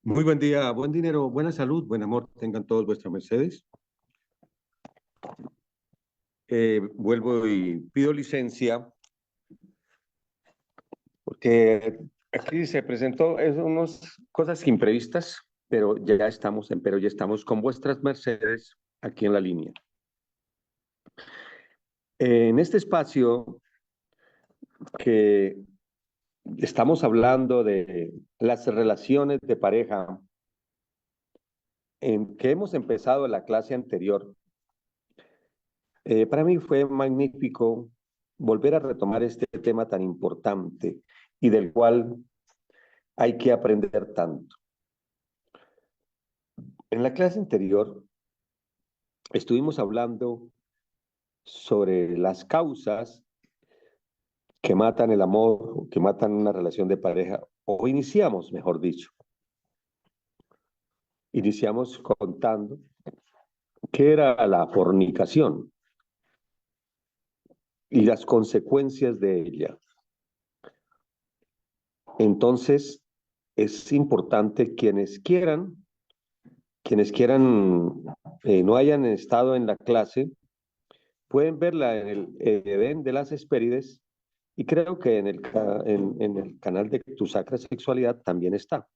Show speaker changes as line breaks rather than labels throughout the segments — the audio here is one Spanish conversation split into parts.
Muy buen día, buen dinero, buena salud, buen amor, tengan todos vuestras mercedes. Vuelvo y pido licencia porque aquí se presentó unas cosas imprevistas, pero ya estamos con vuestras mercedes aquí en la línea. En este espacio que estamos hablando de las relaciones de pareja, en que hemos empezado en la clase anterior. Para mí fue magnífico volver a retomar este tema tan importante y del cual hay que aprender tanto. En la clase anterior estuvimos hablando sobre las causas que matan el amor, que matan una relación de pareja, o iniciamos, mejor dicho. Iniciamos contando qué era la fornicación y las consecuencias de ella. Entonces, es importante quienes quieran no hayan estado en la clase, pueden verla en el Edén de las Hespérides y creo que en el canal de Tu Sacra Sexualidad también está.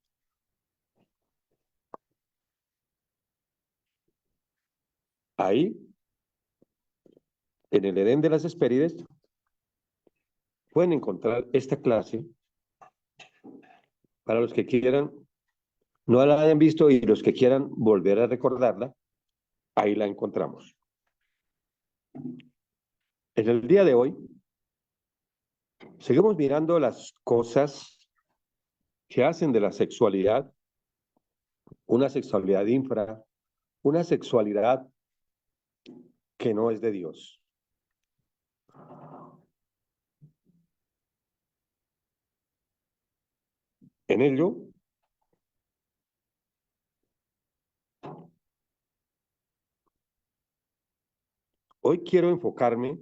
Ahí, en el Edén de las Hespérides, pueden encontrar esta clase para los que quieran, no la hayan visto y los que quieran volver a recordarla, ahí la encontramos. En el día de hoy, seguimos mirando las cosas que hacen de la sexualidad una sexualidad infra, una sexualidad que no es de Dios. En ello, hoy quiero enfocarme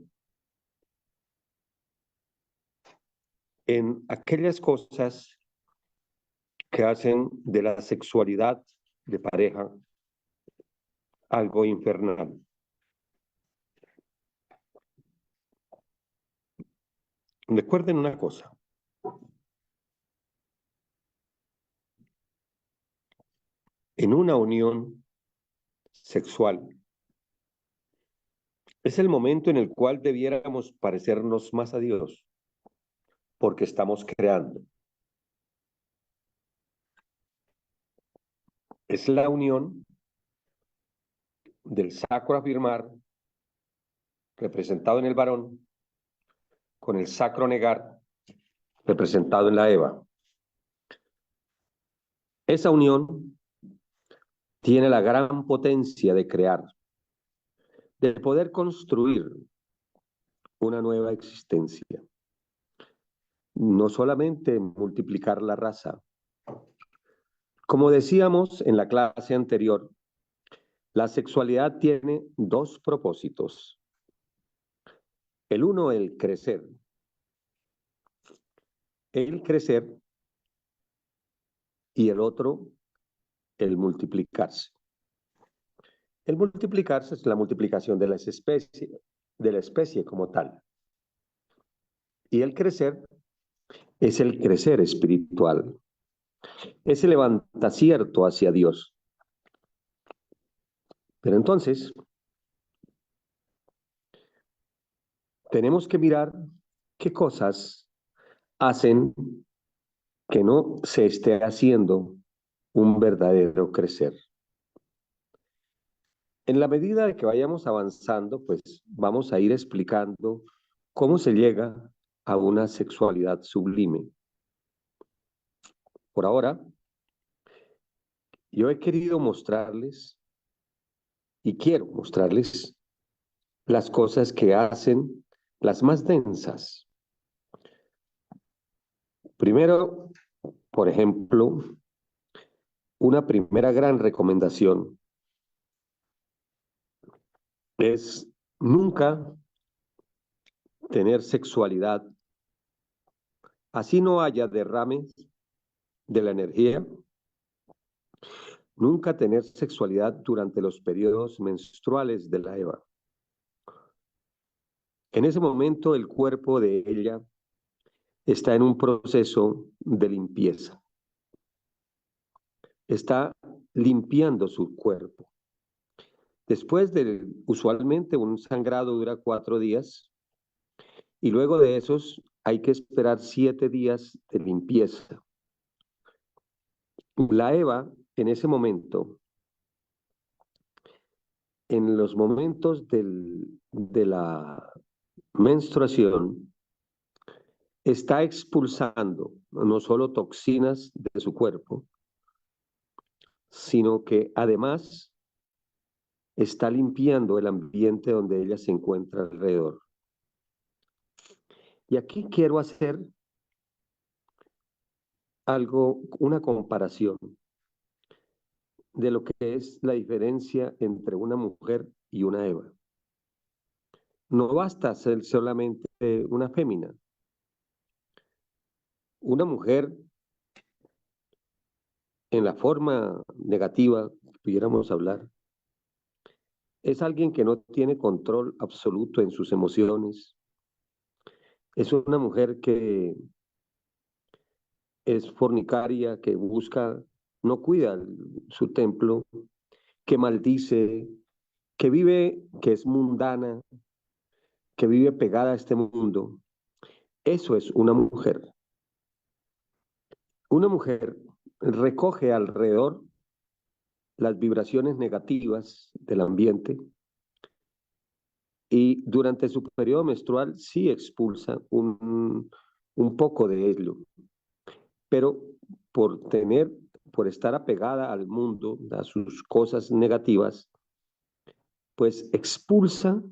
en aquellas cosas que hacen de la sexualidad de pareja algo infernal. Recuerden una cosa. En una unión sexual es el momento en el cual debiéramos parecernos más a Dios, porque estamos creando. Es la unión del sacro afirmar, representado en el varón, con el sacro negar, representado en la Eva. Esa unión tiene la gran potencia de crear, de poder construir una nueva existencia. No solamente multiplicar la raza. Como decíamos en la clase anterior, la sexualidad tiene dos propósitos. El uno, el crecer. El crecer y el otro, el multiplicarse. El multiplicarse es la multiplicación de la especie como tal. Y el crecer es el crecer espiritual. Es el levantacierto hacia Dios. Pero entonces, tenemos que mirar qué cosas hacen que no se esté haciendo un verdadero crecer. En la medida de que vayamos avanzando, pues vamos a ir explicando cómo se llega a una sexualidad sublime. Por ahora, yo he querido mostrarles y quiero mostrarles las cosas que hacen las más densas. Primero, por ejemplo, una primera gran recomendación es nunca tener sexualidad, así no haya derrames de la energía, Nunca tener sexualidad durante los periodos menstruales de la Eva. En ese momento el cuerpo de ella está en un proceso de limpieza. Está limpiando su cuerpo. Después de, usualmente un sangrado dura 4 días y luego de esos hay que esperar 7 días de limpieza. La Eva en ese momento, en los momentos de la menstruación, está expulsando no solo toxinas de su cuerpo, sino que además está limpiando el ambiente donde ella se encuentra alrededor. Y aquí quiero hacer algo, una comparación de lo que es la diferencia entre una mujer y una Eva. No basta ser solamente una fémina. Una mujer, en la forma negativa que pudiéramos hablar, es alguien que no tiene control absoluto en sus emociones. Es una mujer que es fornicaria, que busca, no cuida su templo, que maldice, que vive, que es mundana, que vive pegada a este mundo. Eso es una mujer. Una mujer recoge alrededor las vibraciones negativas del ambiente y durante su periodo menstrual sí expulsa un poco de ello, pero por tener, por estar apegada al mundo, a sus cosas negativas, pues expulsa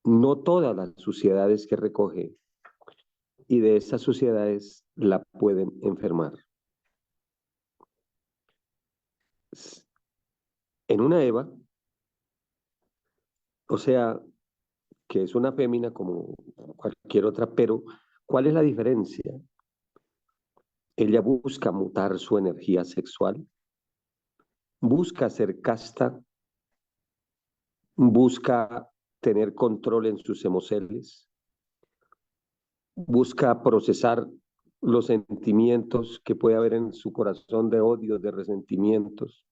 no todas las suciedades que recoge y de esas suciedades la pueden enfermar. En una Eva, o sea, que es una fémina como cualquier otra, pero ¿cuál es la diferencia? Ella busca mutar su energía sexual, busca ser casta, busca tener control en sus emociones, busca procesar los sentimientos que puede haber en su corazón de odio, de resentimientos.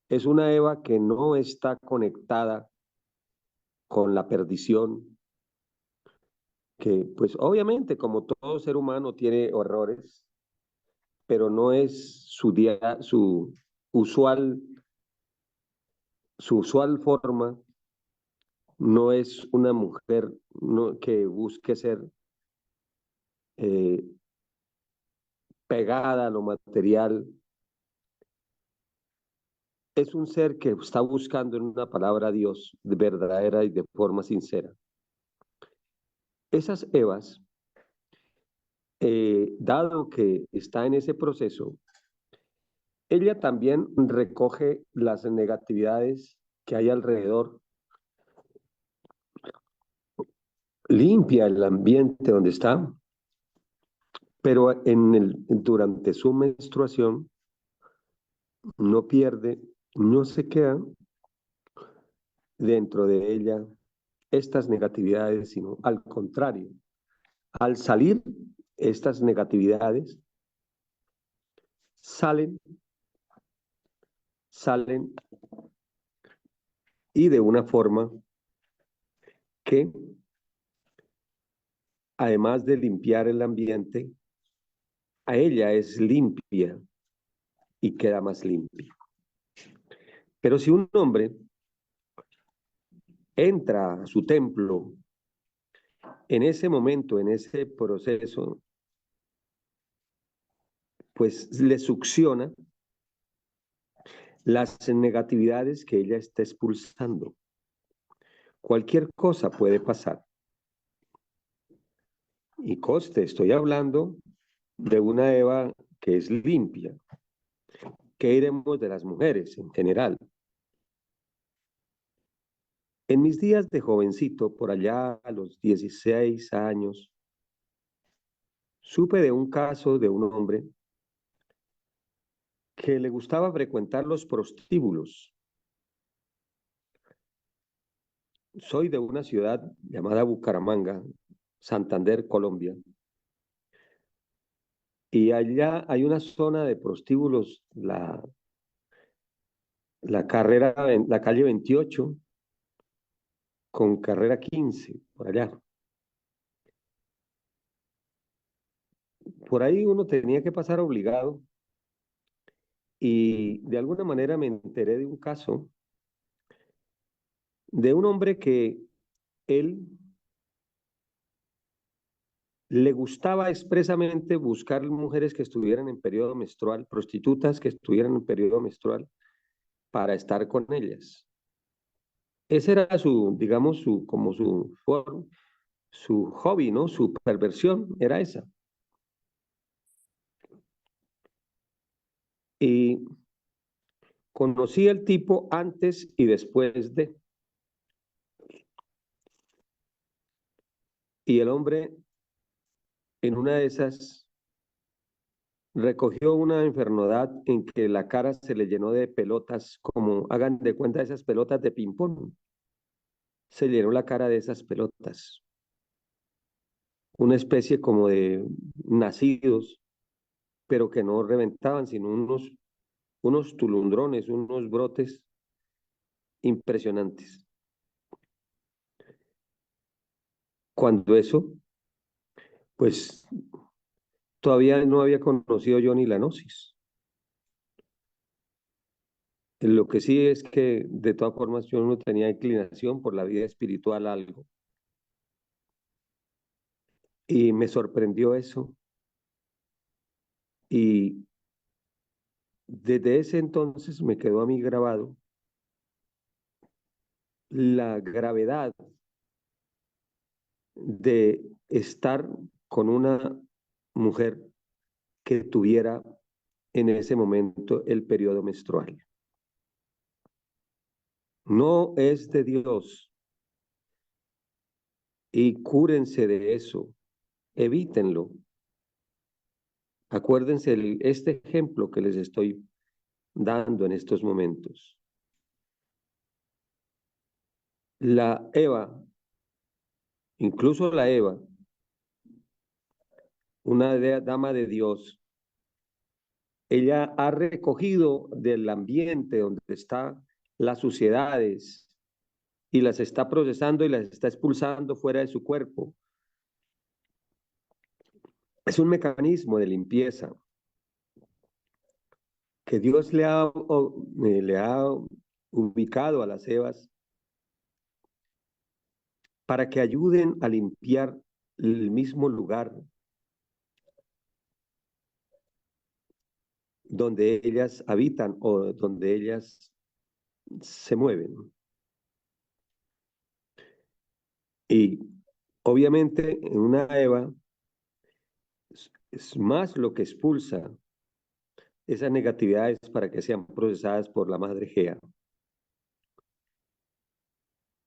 Es una Eva que no está conectada con la perdición, que pues obviamente como todo ser humano tiene errores, pero no es usual, su usual forma, no es una mujer que busque ser eh, pegada a lo material. Es un ser que está buscando en una palabra a Dios de verdadera y de forma sincera. Esas Evas, dado que está en ese proceso, ella también recoge las negatividades que hay alrededor, limpia el ambiente donde está, pero durante su menstruación no pierde, no se queda dentro de ella estas negatividades, sino al contrario, al salir estas negatividades, salen, salen y de una forma que, además de limpiar el ambiente, a ella es limpia y queda más limpia. Pero si un hombre entra a su templo en ese momento, en ese proceso, pues le succiona las negatividades que ella está expulsando. Cualquier cosa puede pasar. Y coste, estoy hablando de una Eva que es limpia. ¿Qué diremos de las mujeres en general? En mis días de jovencito, por allá a los 16 años, supe de un caso de un hombre que le gustaba frecuentar los prostíbulos. Soy de una ciudad llamada Bucaramanga, Santander, Colombia, y allá hay una zona de prostíbulos, la calle 28 con carrera 15, por allá. Por ahí uno tenía que pasar obligado y de alguna manera me enteré de un caso de un hombre que él le gustaba expresamente buscar mujeres que estuvieran en periodo menstrual, prostitutas que estuvieran en periodo menstrual para estar con ellas. Ese era su, digamos, como su hobby, ¿no? Su perversión era esa. Y conocí al tipo antes y después de. Y el hombre en una de esas recogió una enfermedad en que la cara se le llenó de pelotas, como hagan de cuenta esas pelotas de ping-pong. Se llenó la cara de esas pelotas. Una especie como de nacidos, pero que no reventaban, sino unos tulundrones, unos brotes impresionantes. Cuando eso, pues todavía no había conocido yo ni la gnosis. Lo que sí es que de todas formas yo no tenía inclinación por la vida espiritual algo. Y me sorprendió eso. Y desde ese entonces me quedó a mí grabado la gravedad de estar con una mujer que tuviera en ese momento el periodo menstrual. No es de Dios y cúrense de eso, evítenlo. Acuérdense este ejemplo que les estoy dando en estos momentos. La Eva, incluso la Eva, una dama de Dios, ella ha recogido del ambiente donde están las suciedades y las está procesando y las está expulsando fuera de su cuerpo. Es un mecanismo de limpieza que Dios le ha ubicado a las Evas para que ayuden a limpiar el mismo lugar donde ellas habitan o donde ellas se mueven. Y obviamente en una Eva es más lo que expulsa esas negatividades para que sean procesadas por la madre Gea.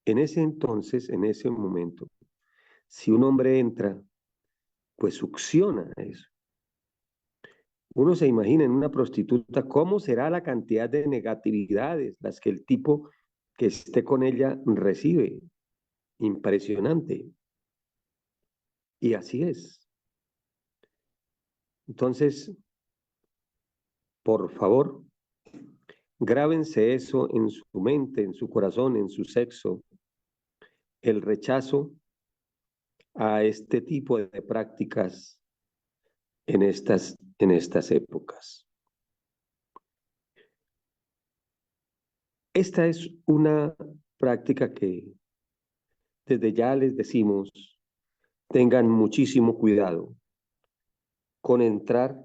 En ese entonces, en ese momento, si un hombre entra, pues succiona eso. Uno se imagina en una prostituta cómo será la cantidad de negatividades las que el tipo que esté con ella recibe. Impresionante. Y así es. Entonces, por favor, grábense eso en su mente, en su corazón, en su sexo, el rechazo a este tipo de prácticas en estas épocas. Esta es una práctica que desde ya les decimos, tengan muchísimo cuidado con entrar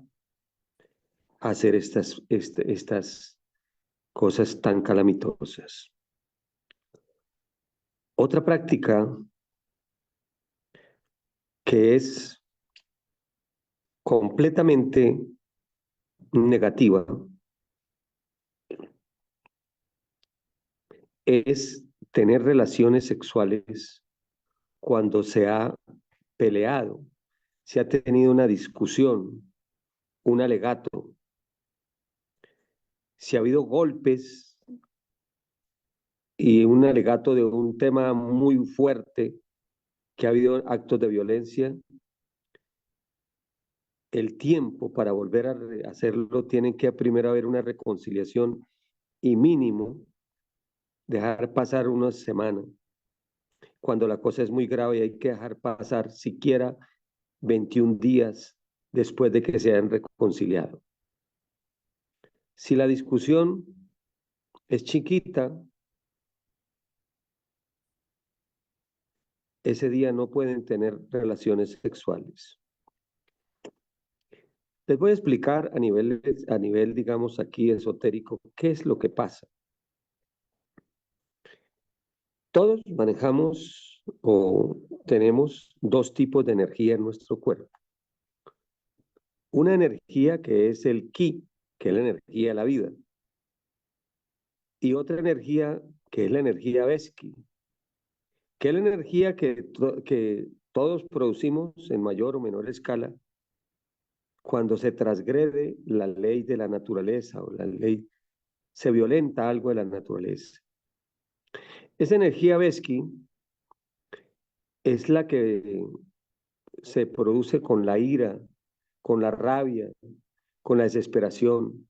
a hacer estas cosas tan calamitosas. Otra práctica que es completamente negativa es tener relaciones sexuales cuando se ha peleado, se ha tenido una discusión, un alegato. si ha habido golpes y un alegato de un tema muy fuerte, que ha habido actos de violencia, el tiempo para volver a hacerlo tiene que primero haber una reconciliación y mínimo dejar pasar unas semanas. Cuando la cosa es muy grave hay que dejar pasar siquiera 21 días después de que se hayan reconciliado. Si la discusión es chiquita, ese día no pueden tener relaciones sexuales. Les voy a explicar a nivel, digamos, aquí esotérico, qué es lo que pasa. Todos manejamos o tenemos dos tipos de energía en nuestro cuerpo. Una energía que es el ki, que es la energía de la vida. Y otra energía que es la energía Veski, que es la energía que todos producimos en mayor o menor escala cuando se transgrede la ley de la naturaleza o la ley, se violenta algo de la naturaleza. Esa energía Veski es la que se produce con la ira, con la rabia, con la desesperación.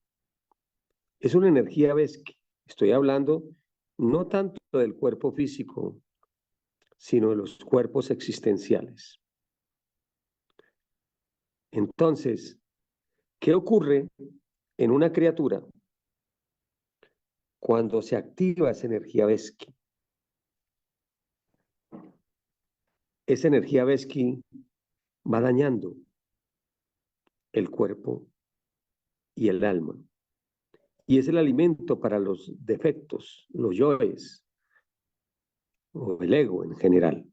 Es una energía Veski. Estoy hablando no tanto del cuerpo físico, sino de los cuerpos existenciales. Entonces, ¿qué ocurre en una criatura cuando se activa esa energía Veski? Esa energía Veski va dañando el cuerpo y el alma. Y es el alimento para los defectos, los yoes, o el ego en general.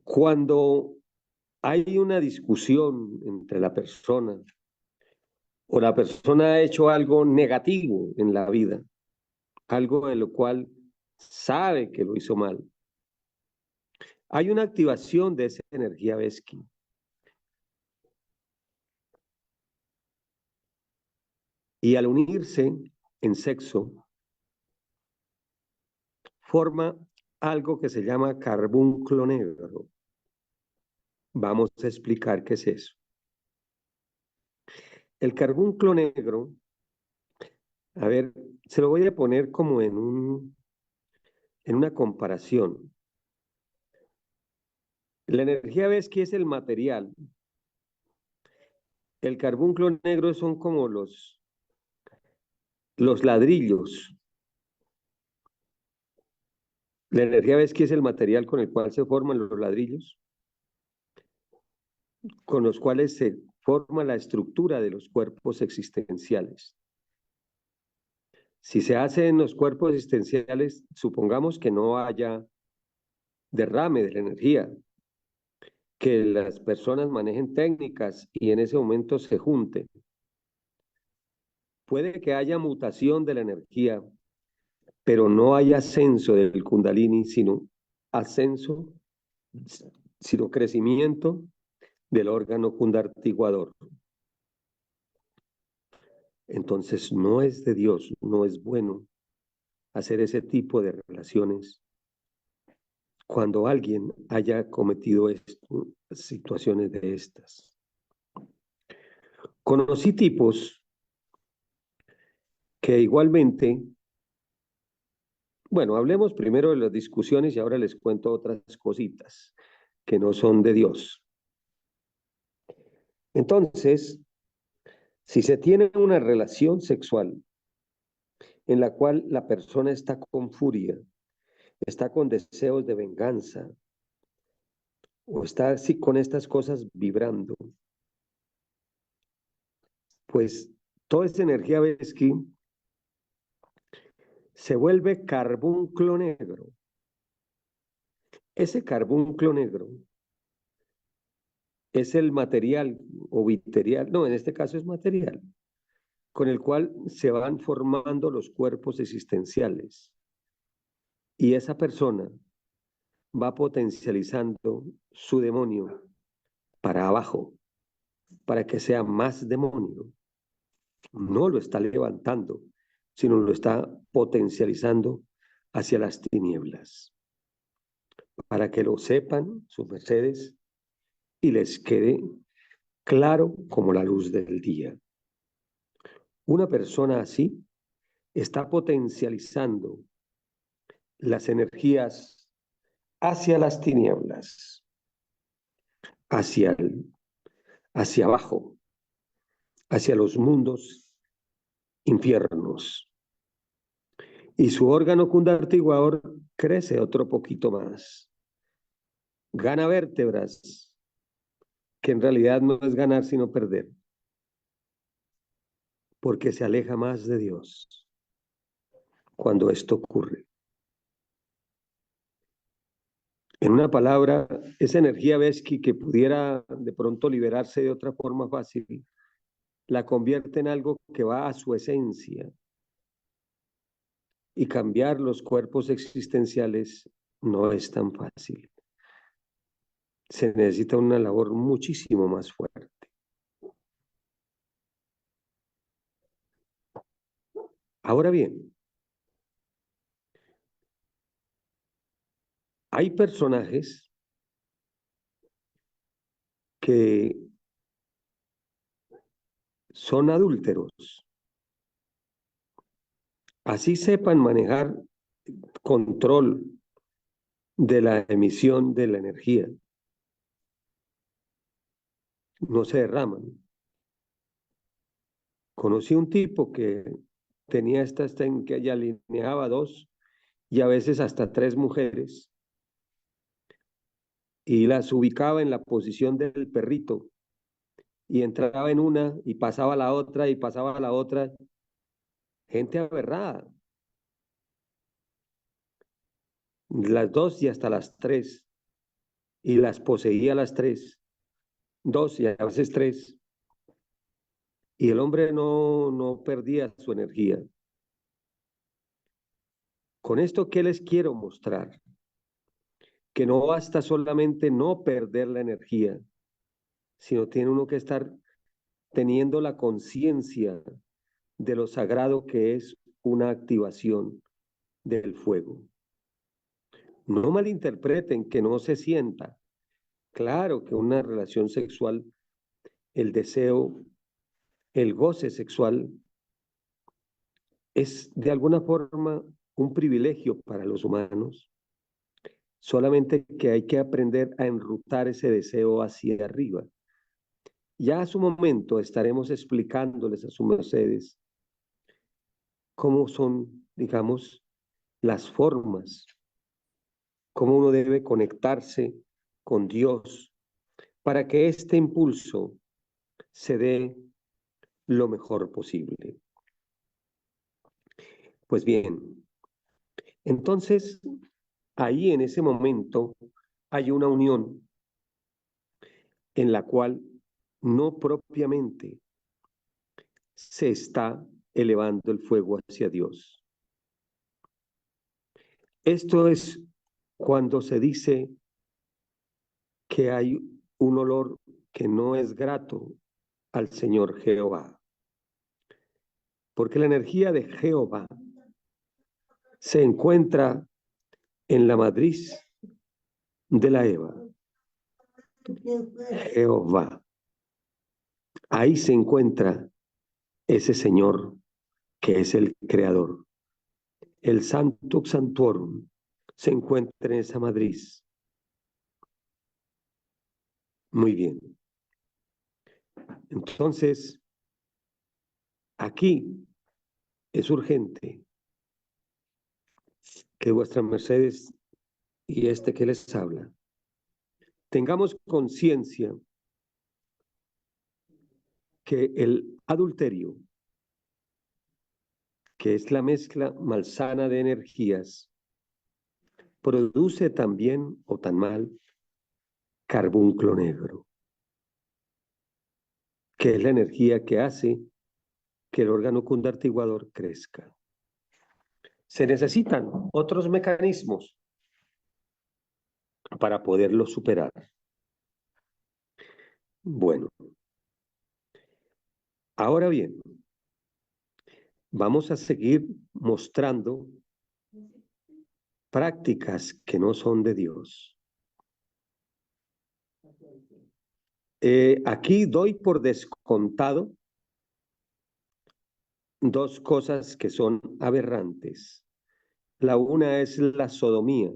Cuando hay una discusión entre la persona o la persona ha hecho algo negativo en la vida, algo de lo cual sabe que lo hizo mal, hay una activación de esa energía Veski. Y al unirse en sexo, forma algo que se llama carbunclo negro. Vamos a explicar qué es eso. El carbunclo negro, a ver, se lo voy a poner como en una comparación. La energía Veski es el material. El carbunclo negro son como los ladrillos. La energía Veski es el material con el cual se forman los ladrillos, con los cuales se forma la estructura de los cuerpos existenciales. Si se hace en los cuerpos existenciales, supongamos que no haya derrame de la energía, que las personas manejen técnicas y en ese momento se junten. Puede que haya mutación de la energía, pero no hay ascenso del Kundalini, sino ascenso, sino crecimiento del órgano kundartiguador. Entonces no es de Dios, no es bueno hacer ese tipo de relaciones cuando alguien haya cometido situaciones de estas. Conocí tipos que igualmente, bueno, hablemos primero de las discusiones y ahora les cuento otras cositas que no son de Dios. Entonces, si se tiene una relación sexual en la cual la persona está con furia, está con deseos de venganza, o está así con estas cosas vibrando, pues toda esa energía Veski se vuelve carbunclo negro. Ese carbunclo negro es el material o biterial, no, en este caso es material, con el cual se van formando los cuerpos existenciales. Y esa persona va potencializando su demonio para abajo, para que sea más demonio. no lo está levantando, sino lo está potencializando hacia las tinieblas, para que lo sepan sus mercedes y les quede claro como la luz del día. Una persona así está potencializando las energías hacia las tinieblas, hacia, hacia abajo, hacia los mundos infiernos. Y su órgano cundartiguador crece otro poquito más. Gana vértebras, que en realidad no es ganar sino perder, porque se aleja más de Dios cuando esto ocurre. En una palabra, esa energía Vesky que pudiera de pronto liberarse de otra forma fácil, la convierte en algo que va a su esencia, y cambiar los cuerpos existenciales no es tan fácil. Se necesita una labor muchísimo más fuerte. Ahora bien, hay personajes que son adúlteros. Así sepan manejar control de la emisión de la energía. No se derraman. Conocí un tipo que tenía estas técnicas y alineaba dos y a veces hasta tres mujeres y las ubicaba en la posición del perrito y entraba en una y pasaba a la otra y pasaba a la otra. Gente aberrada. Las dos y hasta las tres. Y las poseía las tres. Dos y a veces tres. Y el hombre no perdía su energía. Con esto, ¿qué les quiero mostrar? Que no basta solamente no perder la energía, sino tiene uno que estar teniendo la conciencia de lo sagrado que es una activación del fuego. No malinterpreten que no se sienta. Claro que una relación sexual, el deseo, el goce sexual es de alguna forma un privilegio para los humanos, solamente que hay que aprender a enrutar ese deseo hacia arriba. Ya a su momento estaremos explicándoles a sus mercedes cómo son, digamos, las formas, cómo uno debe conectarse con Dios para que este impulso se dé lo mejor posible. Pues bien, entonces ahí en ese momento hay una unión en la cual no propiamente se está elevando el fuego hacia Dios. Esto es cuando se dice que hay un olor que no es grato al Señor Jehová. Porque la energía de Jehová se encuentra en la matriz de la Eva. Jehová. Ahí se encuentra ese Señor que es el Creador. El Sanctum Sanctorum se encuentra en esa matriz. Muy bien. Entonces, aquí es urgente que vuestras mercedes y este que les habla, tengamos conciencia que el adulterio, que es la mezcla malsana de energías, produce también, o tan mal, carbunclo negro, que es la energía que hace que el órgano cundartiguador crezca. Se necesitan otros mecanismos para poderlo superar. Bueno, ahora bien, vamos a seguir mostrando prácticas que no son de Dios. Aquí doy por descontado dos cosas que son aberrantes. La una es la sodomía,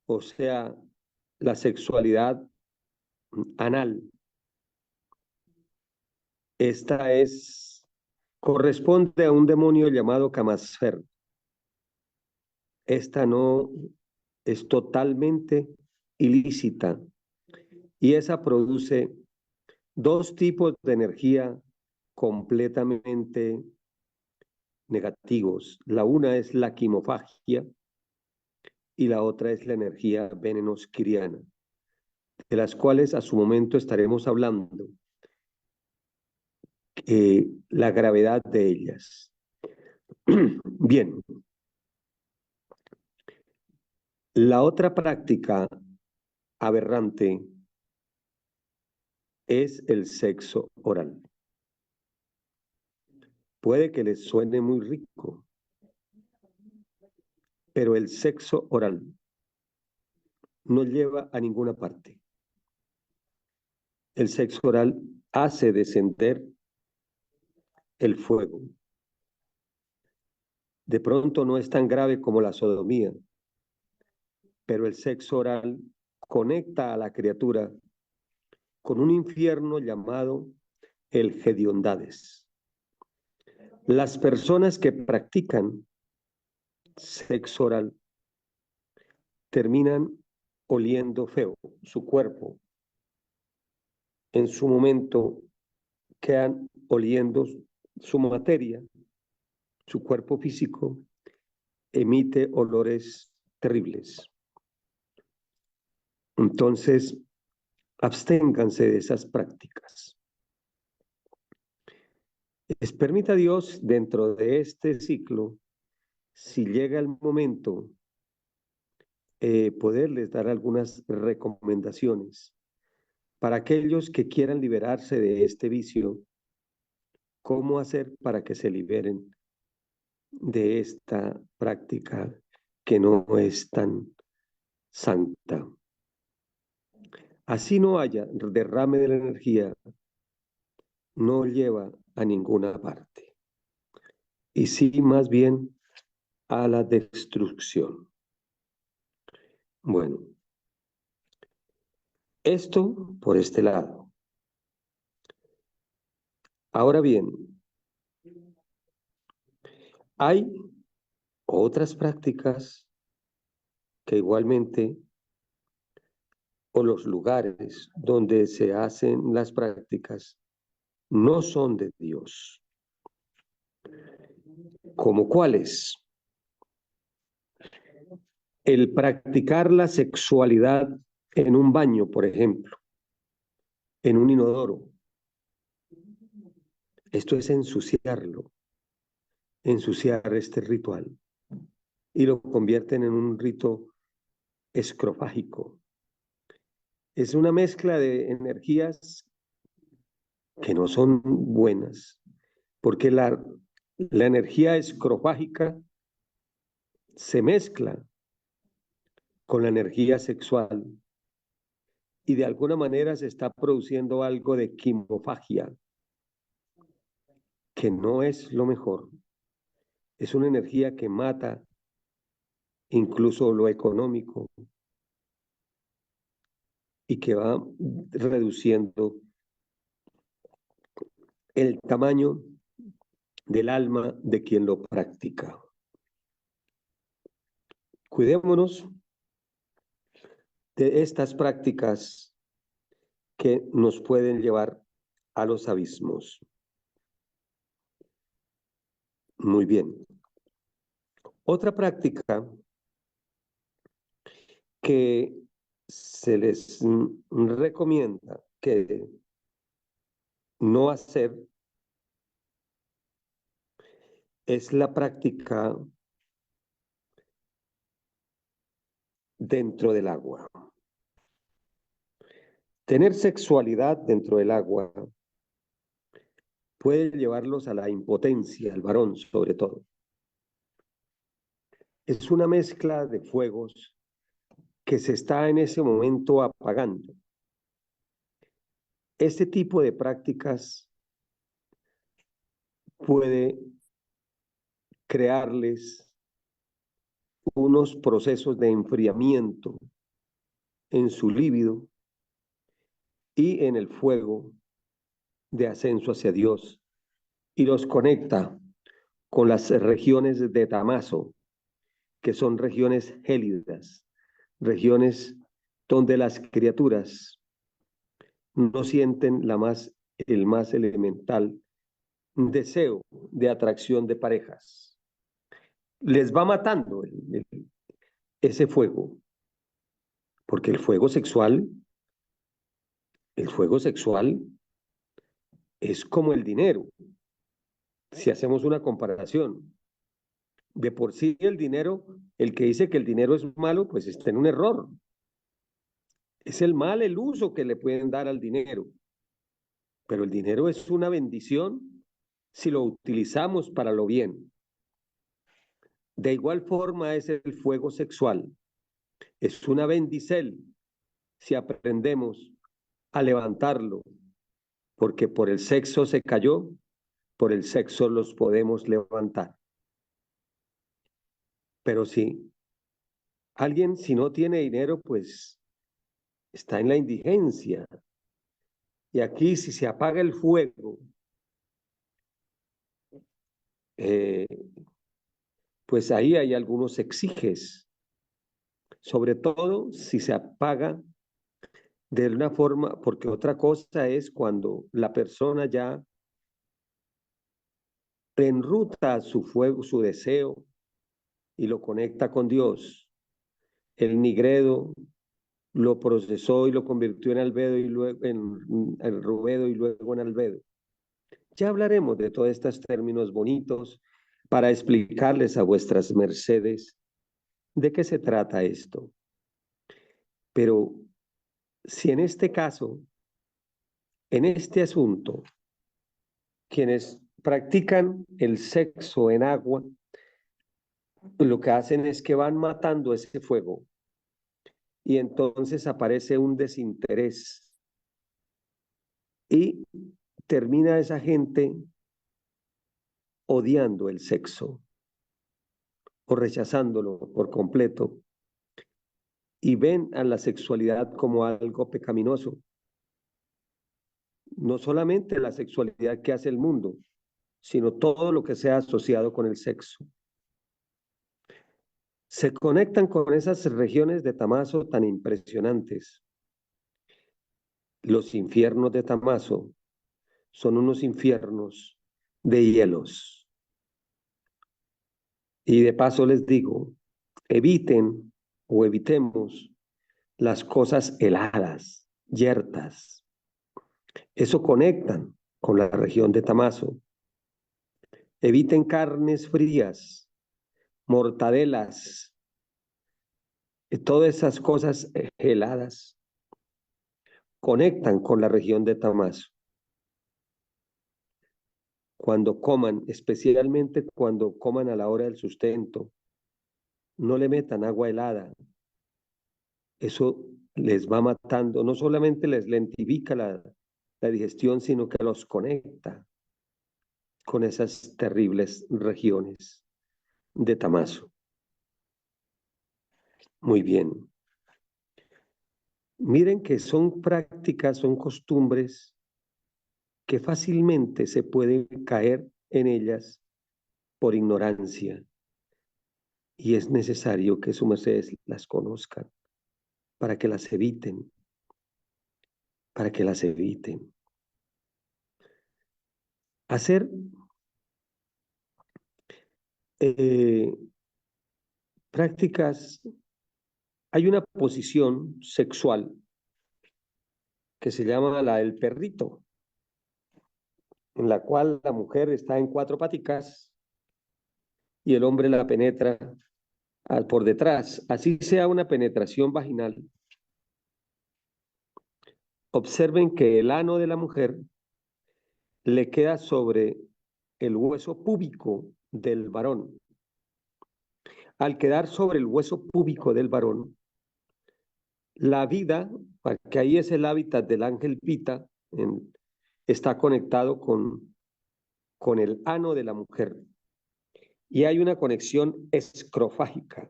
o sea, la sexualidad anal. Esta corresponde a un demonio llamado Camasfer. Esta no es totalmente ilícita y esa produce dos tipos de energía completamente negativos. La una es la quimofagia y la otra es la energía venenosquiriana, de las cuales a su momento estaremos hablando, la gravedad de ellas. Bien, la otra práctica aberrante es el sexo oral. Puede que les suene muy rico, pero el sexo oral no lleva a ninguna parte. El sexo oral hace descender el fuego. De pronto no es tan grave como la sodomía, pero el sexo oral conecta a la criatura con un infierno llamado el Hediondades. Las personas que practican sexo oral terminan oliendo feo. Su cuerpo en su momento quedan oliendo su materia, su cuerpo físico emite olores terribles. Entonces, absténganse de esas prácticas. Permita Dios dentro de este ciclo, si llega el momento, poderles dar algunas recomendaciones para aquellos que quieran liberarse de este vicio, cómo hacer para que se liberen de esta práctica que no es tan santa. Así no haya derrame de la energía, no lleva a ninguna parte, y sí más bien a la destrucción. Bueno, esto por este lado. Ahora bien, hay otras prácticas que igualmente, o los lugares donde se hacen las prácticas, no son de Dios. ¿Como cuáles? El practicar la sexualidad en un baño, por ejemplo, en un inodoro. Esto es ensuciar este ritual y lo convierten en un rito escrofágico. Es una mezcla de energías que no son buenas, porque la energía escrofágica se mezcla con la energía sexual y de alguna manera se está produciendo algo de quimofagia, que no es lo mejor. Es una energía que mata incluso lo económico y que va reduciendo el tamaño del alma de quien lo practica. Cuidémonos de estas prácticas que nos pueden llevar a los abismos. Muy bien. Otra práctica que se les recomienda que no hacer es la práctica dentro del agua. Tener sexualidad dentro del agua puede llevarlos a la impotencia, al varón sobre todo. Es una mezcla de fuegos que se está en ese momento apagando. Este tipo de prácticas puede crearles unos procesos de enfriamiento en su líbido y en el fuego de ascenso hacia Dios, y los conecta con las regiones de Tamaso, que son regiones gélidas, regiones donde las criaturas no sienten el más elemental deseo de atracción de parejas. Les va matando ese fuego, porque el fuego sexual es como el dinero. Si hacemos una comparación, de por sí el dinero, el que dice que el dinero es malo, pues está en un error. Es el mal el uso que le pueden dar al dinero. Pero el dinero es una bendición si lo utilizamos para lo bien. De igual forma es el fuego sexual. Es una bendición si aprendemos a levantarlo, porque por el sexo se cayó, por el sexo los podemos levantar. Pero si alguien, si no tiene dinero, pues está en la indigencia. Y aquí, si se apaga el fuego, eh, pues ahí hay algunos exiges, sobre todo si se apaga de una forma, porque otra cosa es cuando la persona ya enruta su fuego, su deseo y lo conecta con Dios. El nigredo lo procesó y lo convirtió en albedo y luego en rubedo y luego en albedo. Ya hablaremos de todos estos términos bonitos para explicarles a vuestras mercedes de qué se trata esto. Pero si en este caso, en este asunto, quienes practican el sexo en agua, lo que hacen es que van matando ese fuego y entonces aparece un desinterés y termina esa gente odiando el sexo o rechazándolo por completo y ven a la sexualidad como algo pecaminoso. No solamente la sexualidad que hace el mundo, sino todo lo que sea asociado con el sexo. Se conectan con esas regiones de Tamaso tan impresionantes. Los infiernos de Tamaso son unos infiernos de hielos. Y de paso les digo, eviten o evitemos las cosas heladas, yertas. Eso conectan con la región de Tamaso. Eviten carnes frías, mortadelas, todas esas cosas heladas conectan con la región de Tamaso. Cuando coman, especialmente cuando coman a la hora del sustento, no le metan agua helada. Eso les va matando, no solamente les lentifica la digestión, sino que los conecta con esas terribles regiones de Tamaso. Muy bien. Miren que son prácticas, son costumbres que fácilmente se puede caer en ellas por ignorancia. Y es necesario que sus mercedes las conozcan para que las eviten, para que las eviten. Hacer prácticas, hay una posición sexual que se llama la del perrito, en la cual la mujer está en cuatro paticas y el hombre la penetra por detrás, así sea una penetración vaginal. Observen que el ano de la mujer le queda sobre el hueso púbico del varón. Al quedar sobre el hueso púbico del varón, la vida, que ahí es el hábitat del ángel Pita, está conectado con el ano de la mujer. Y hay una conexión escrofágica.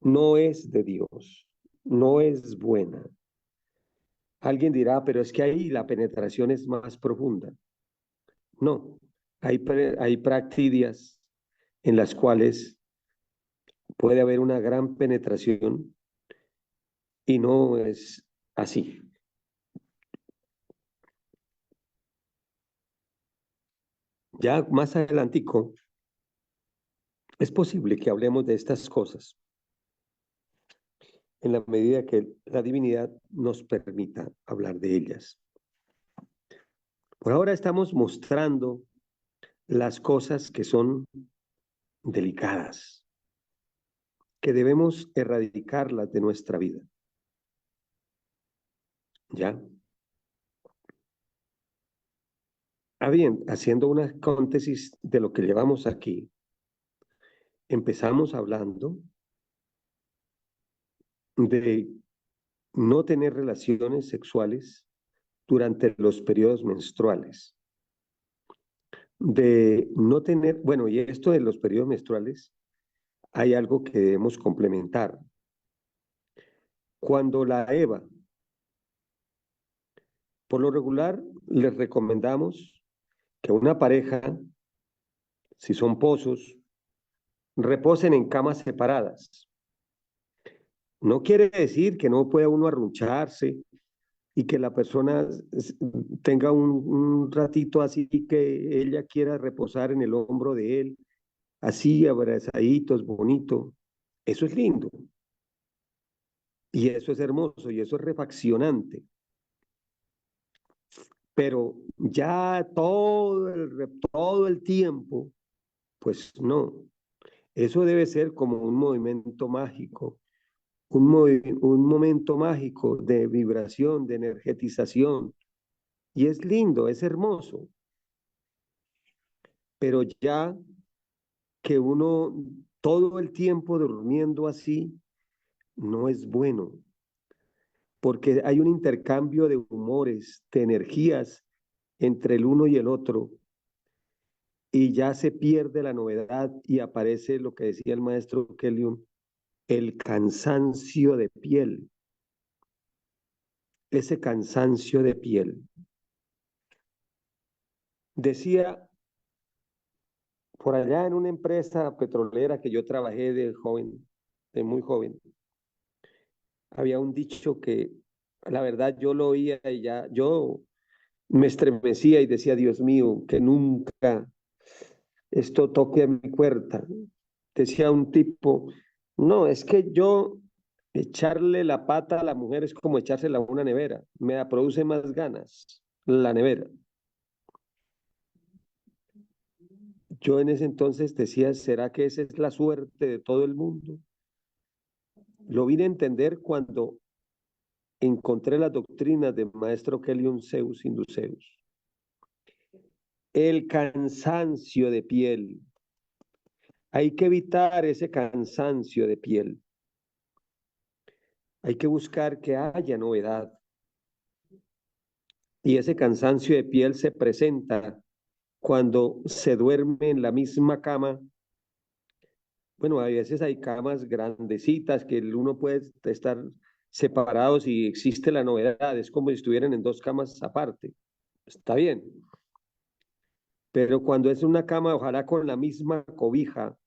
No es de Dios, no es buena. Alguien dirá, pero es que ahí la penetración es más profunda. No, hay practidias en las cuales puede haber una gran penetración y no es así. Ya más adelantico, es posible que hablemos de estas cosas en la medida que la divinidad nos permita hablar de ellas. Por ahora estamos mostrando las cosas que son delicadas, que debemos erradicarlas de nuestra vida. ¿Ya? Bien, haciendo una síntesis de lo que llevamos aquí, empezamos hablando de no tener relaciones sexuales durante los periodos menstruales, de no tener, bueno, y esto de los periodos menstruales, hay algo que debemos complementar. Cuando la Eva, por lo regular, les recomendamos que una pareja, si son pozos, reposen en camas separadas. No quiere decir que no pueda uno arruncharse y que la persona tenga un ratito así que ella quiera reposar en el hombro de él, así abrazaditos, bonito. Eso es lindo. Y eso es hermoso y eso es refaccionante. Pero ya todo el tiempo, pues no. Eso debe ser como un movimiento mágico, un momento mágico de vibración, de energetización. Y es lindo, es hermoso. Pero ya que uno todo el tiempo durmiendo así, no es bueno, porque hay un intercambio de humores, de energías entre el uno y el otro, y ya se pierde la novedad y aparece lo que decía el maestro Kelly, el cansancio de piel, ese cansancio de piel. Decía por allá en una empresa petrolera que yo trabajé de joven, de muy joven, había un dicho que la verdad yo lo oía y ya yo me estremecía y decía, Dios mío, que nunca esto toque a mi puerta. Decía un tipo, no, es que yo echarle la pata a la mujer es como echársela a una nevera, me produce más ganas la nevera. Yo en ese entonces decía, ¿será que esa es la suerte de todo el mundo? Lo vine a entender cuando encontré las doctrinas del maestro Kelion Zeus Induceus. El cansancio de piel. Hay que evitar ese cansancio de piel. Hay que buscar que haya novedad. Y ese cansancio de piel se presenta cuando se duerme en la misma cama. Bueno, a veces hay camas grandecitas que uno puede estar separados y existe la novedad. Es como si estuvieran en dos camas aparte. Está bien. Pero cuando es una cama, ojalá con la misma cobija,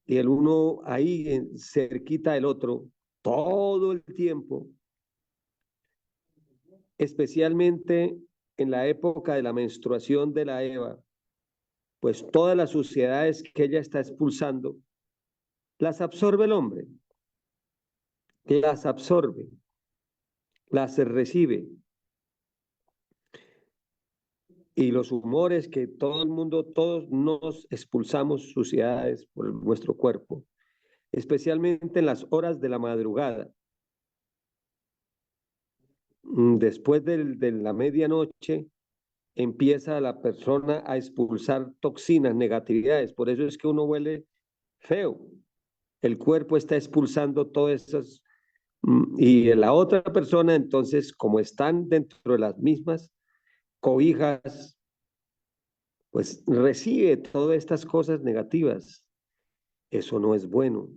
y el uno ahí cerquita del otro, todo el tiempo, especialmente en la época de la menstruación de la Eva, pues todas las suciedades que ella está expulsando, las absorbe el hombre, las absorbe, las recibe. Y los humores que todo el mundo, todos nos expulsamos suciedades por nuestro cuerpo, especialmente en las horas de la madrugada. después de la medianoche, empieza la persona a expulsar toxinas, negatividades. Por eso es que uno huele feo. El cuerpo está expulsando todas esas. Y la otra persona, entonces, como están dentro de las mismas cobijas, pues recibe todas estas cosas negativas. Eso no es bueno.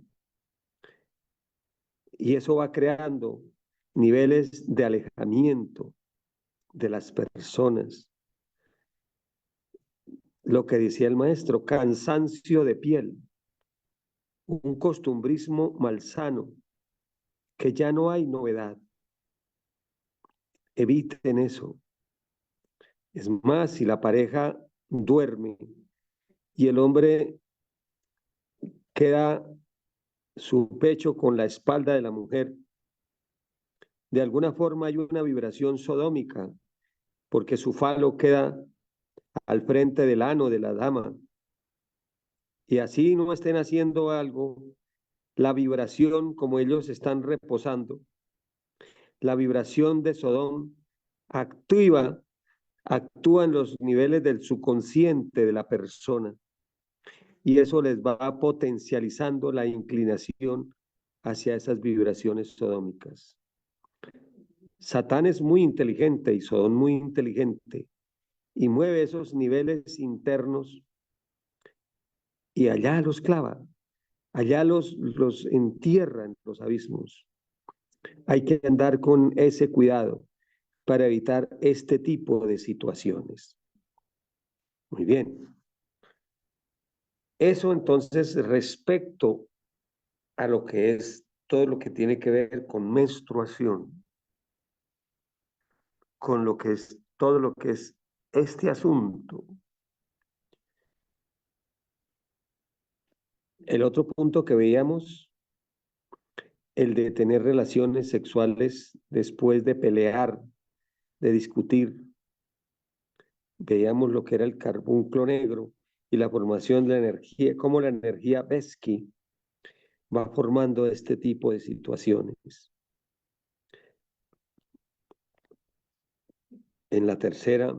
Y eso va creando niveles de alejamiento de las personas. Lo que decía el maestro, cansancio de piel, un costumbrismo malsano, que ya no hay novedad. Eviten eso. Es más, si la pareja duerme y el hombre queda su pecho con la espalda de la mujer, de alguna forma hay una vibración sodómica, porque su falo queda al frente del ano de la dama. Y así no estén haciendo algo, la vibración, como ellos están reposando, la vibración de Sodom actúa en los niveles del subconsciente de la persona y eso les va potencializando la inclinación hacia esas vibraciones sodómicas. Satán es muy inteligente y Sodom muy inteligente y mueve esos niveles internos y allá los clava, allá los entierra en los abismos. Hay que andar con ese cuidado para evitar este tipo de situaciones. Muy bien. Eso entonces respecto a lo que es todo lo que tiene que ver con menstruación, con lo que es todo lo que es este asunto. El otro punto que veíamos, el de tener relaciones sexuales después de pelear, de discutir. Veíamos lo que era el carbunclo negro y la formación de la energía, cómo la energía Besky va formando este tipo de situaciones. En la tercera,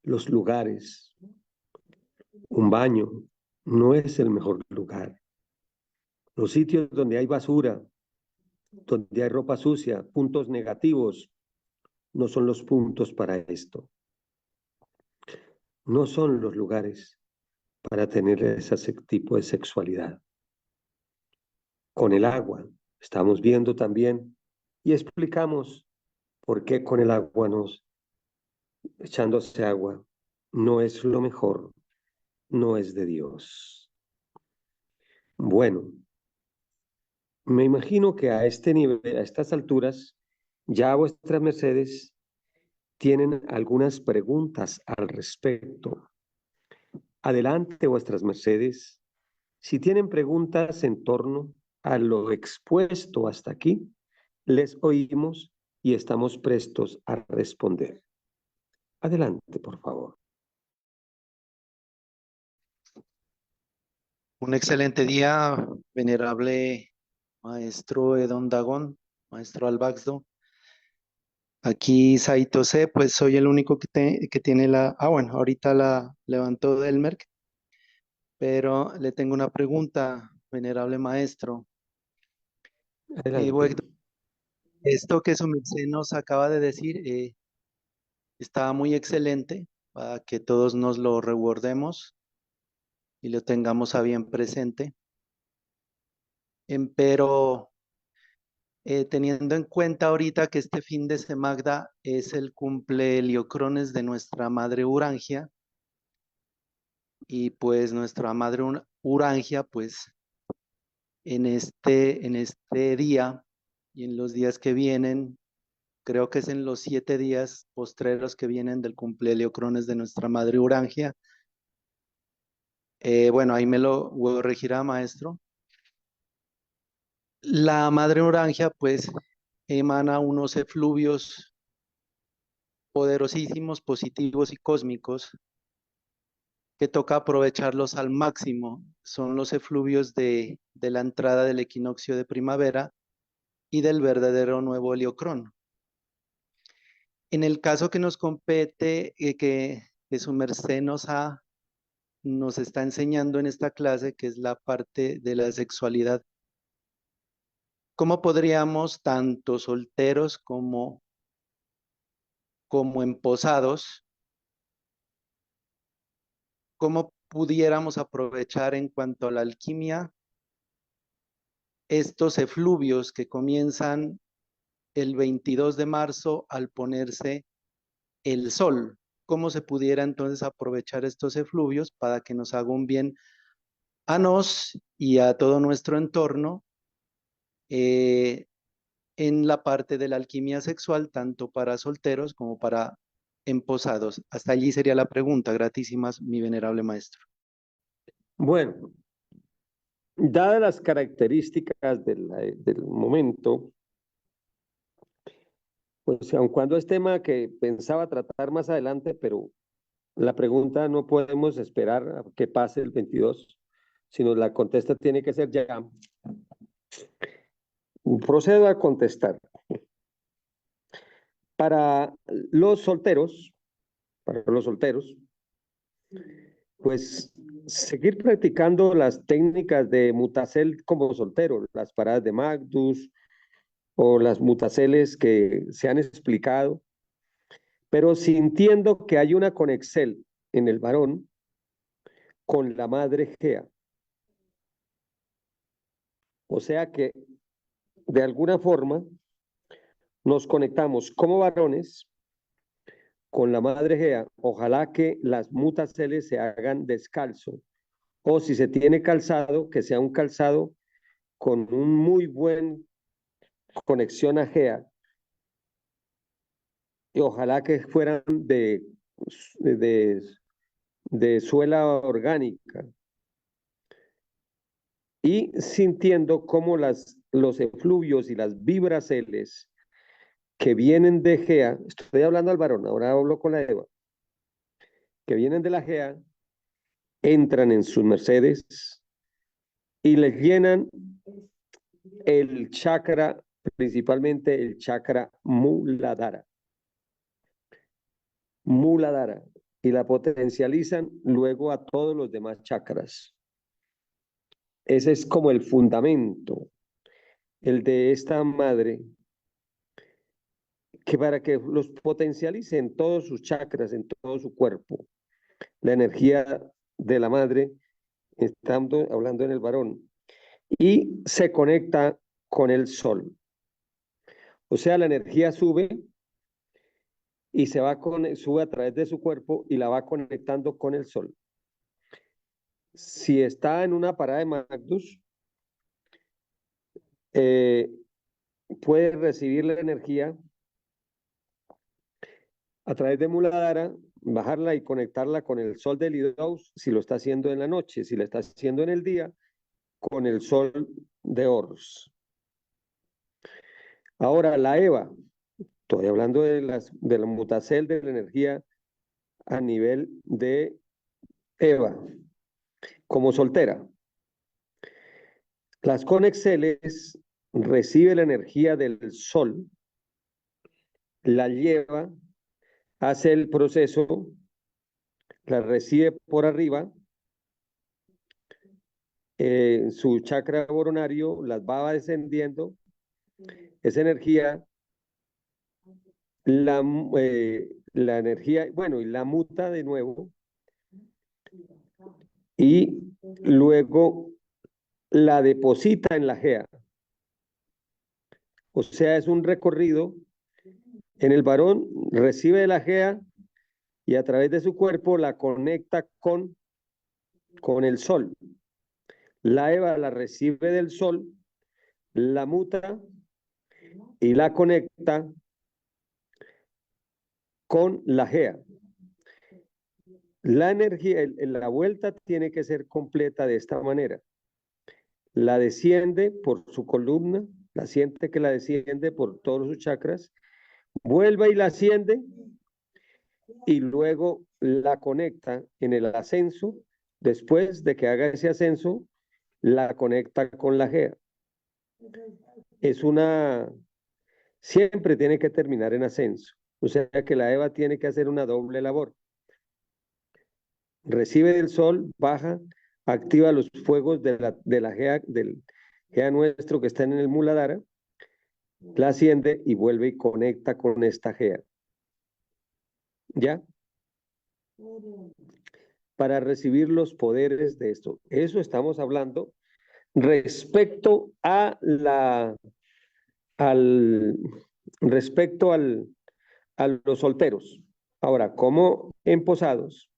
los lugares. Un baño no es el mejor lugar. Los sitios donde hay basura, donde hay ropa sucia, puntos negativos, no son los puntos para esto. No son los lugares para tener ese tipo de sexualidad. Con el agua, estamos viendo también y explicamos por qué con el agua echándose agua no es lo mejor, no es de Dios. Bueno, me imagino que a este nivel, a estas alturas, ya vuestras mercedes tienen algunas preguntas al respecto. Adelante, vuestras mercedes. Si tienen preguntas en torno a lo expuesto hasta aquí, les oímos y estamos prestos a responder. Adelante, por favor.
Un excelente día, venerable maestro Edón Dagón, maestro Albaxdo. Aquí Saito C, pues soy el único que tiene bueno, ahorita la levantó Delmerck, pero le tengo una pregunta, venerable maestro.
Adelante.
Bueno, esto que su merced nos acaba de decir está muy excelente para que todos nos lo rewardemos y lo tengamos a bien presente. Pero teniendo en cuenta ahorita que este fin de semana es el cumple Heliocrones de nuestra madre Urangia, y pues nuestra madre Urangia, pues en este día y en los días que vienen, creo que es en los 7 días postreros que vienen del cumple Heliocrones de nuestra madre Urangia. Bueno, ahí me lo corregirá, maestro. La madre Urangia, pues, emana unos efluvios poderosísimos, positivos y cósmicos que toca aprovecharlos al máximo. Son los efluvios de la entrada del equinoccio de primavera y del verdadero nuevo heliocrón. En el caso que nos compete, que su merced nos está enseñando en esta clase, que es la parte de la sexualidad, ¿cómo podríamos, tanto solteros como emposados, cómo pudiéramos aprovechar en cuanto a la alquimia estos efluvios que comienzan el 22 de marzo al ponerse el sol? ¿Cómo se pudiera entonces aprovechar estos efluvios para que nos haga un bien a nos y a todo nuestro entorno eh, en la parte de la alquimia sexual, tanto para solteros como para emposados? Hasta allí sería la pregunta. Gratísimas, mi venerable maestro.
Bueno, dadas las características del momento, pues aun cuando es tema que pensaba tratar más adelante, pero la pregunta no podemos esperar a que pase el 22, sino la contesta tiene que ser ya. Procedo a contestar. Para los solteros, para los solteros, pues seguir practicando las técnicas de Mutacel como soltero, las paradas de Magnus o las Mutaceles que se han explicado, pero sintiendo que hay una conexión en el varón con la madre Gea. O sea que de alguna forma nos conectamos como varones con la madre Gea. Ojalá que las mutaceles se hagan descalzo, o si se tiene calzado, que sea un calzado con un muy buen conexión a Gea, y ojalá que fueran de, de suela orgánica, y sintiendo cómo los efluvios y las vibraceles que vienen de Gea, estoy hablando al varón, ahora hablo con la Eva, que vienen de la Gea, entran en sus mercedes y les llenan el chakra, principalmente el chakra Muladhara. Muladhara. Y la potencializan luego a todos los demás chakras. Ese es como el fundamento, el de esta madre, que para que los potencialice en todos sus chakras, en todo su cuerpo, la energía de la madre, estando hablando en el varón, y se conecta con el sol. O sea, la energía sube y sube a través de su cuerpo y la va conectando con el sol. Si está en una parada de Magnus, eh, puede recibir la energía a través de Muladhara, bajarla y conectarla con el sol de Lidos, si lo está haciendo en la noche, si lo está haciendo en el día, con el sol de Horus. Ahora, la Eva, estoy hablando de la mutacel de la energía a nivel de Eva, como soltera. Las conexeles recibe la energía del sol, la lleva, hace el proceso, la recibe por arriba, su chakra coronario las va descendiendo, esa energía, la energía, bueno, y la muta de nuevo, y luego la deposita en la Gea. O sea, es un recorrido. En el varón recibe la Gea y a través de su cuerpo la conecta con el sol. La Eva la recibe del sol, la muta y la conecta con la Gea. La energía, la vuelta tiene que ser completa de esta manera. La desciende por su columna, la siente que la desciende por todos sus chakras, vuelve y la asciende y luego la conecta en el ascenso. Después de que haga ese ascenso, la conecta con la Gea. Siempre tiene que terminar en ascenso. O sea que la Eva tiene que hacer una doble labor. Recibe del sol, baja, activa los fuegos de la Gea, del Gea nuestro que está en el Muladhara, la asciende y vuelve y conecta con esta Gea. ¿Ya? Para recibir los poderes de esto. Eso estamos hablando respecto a al, respecto a los solteros. Ahora, como en posados,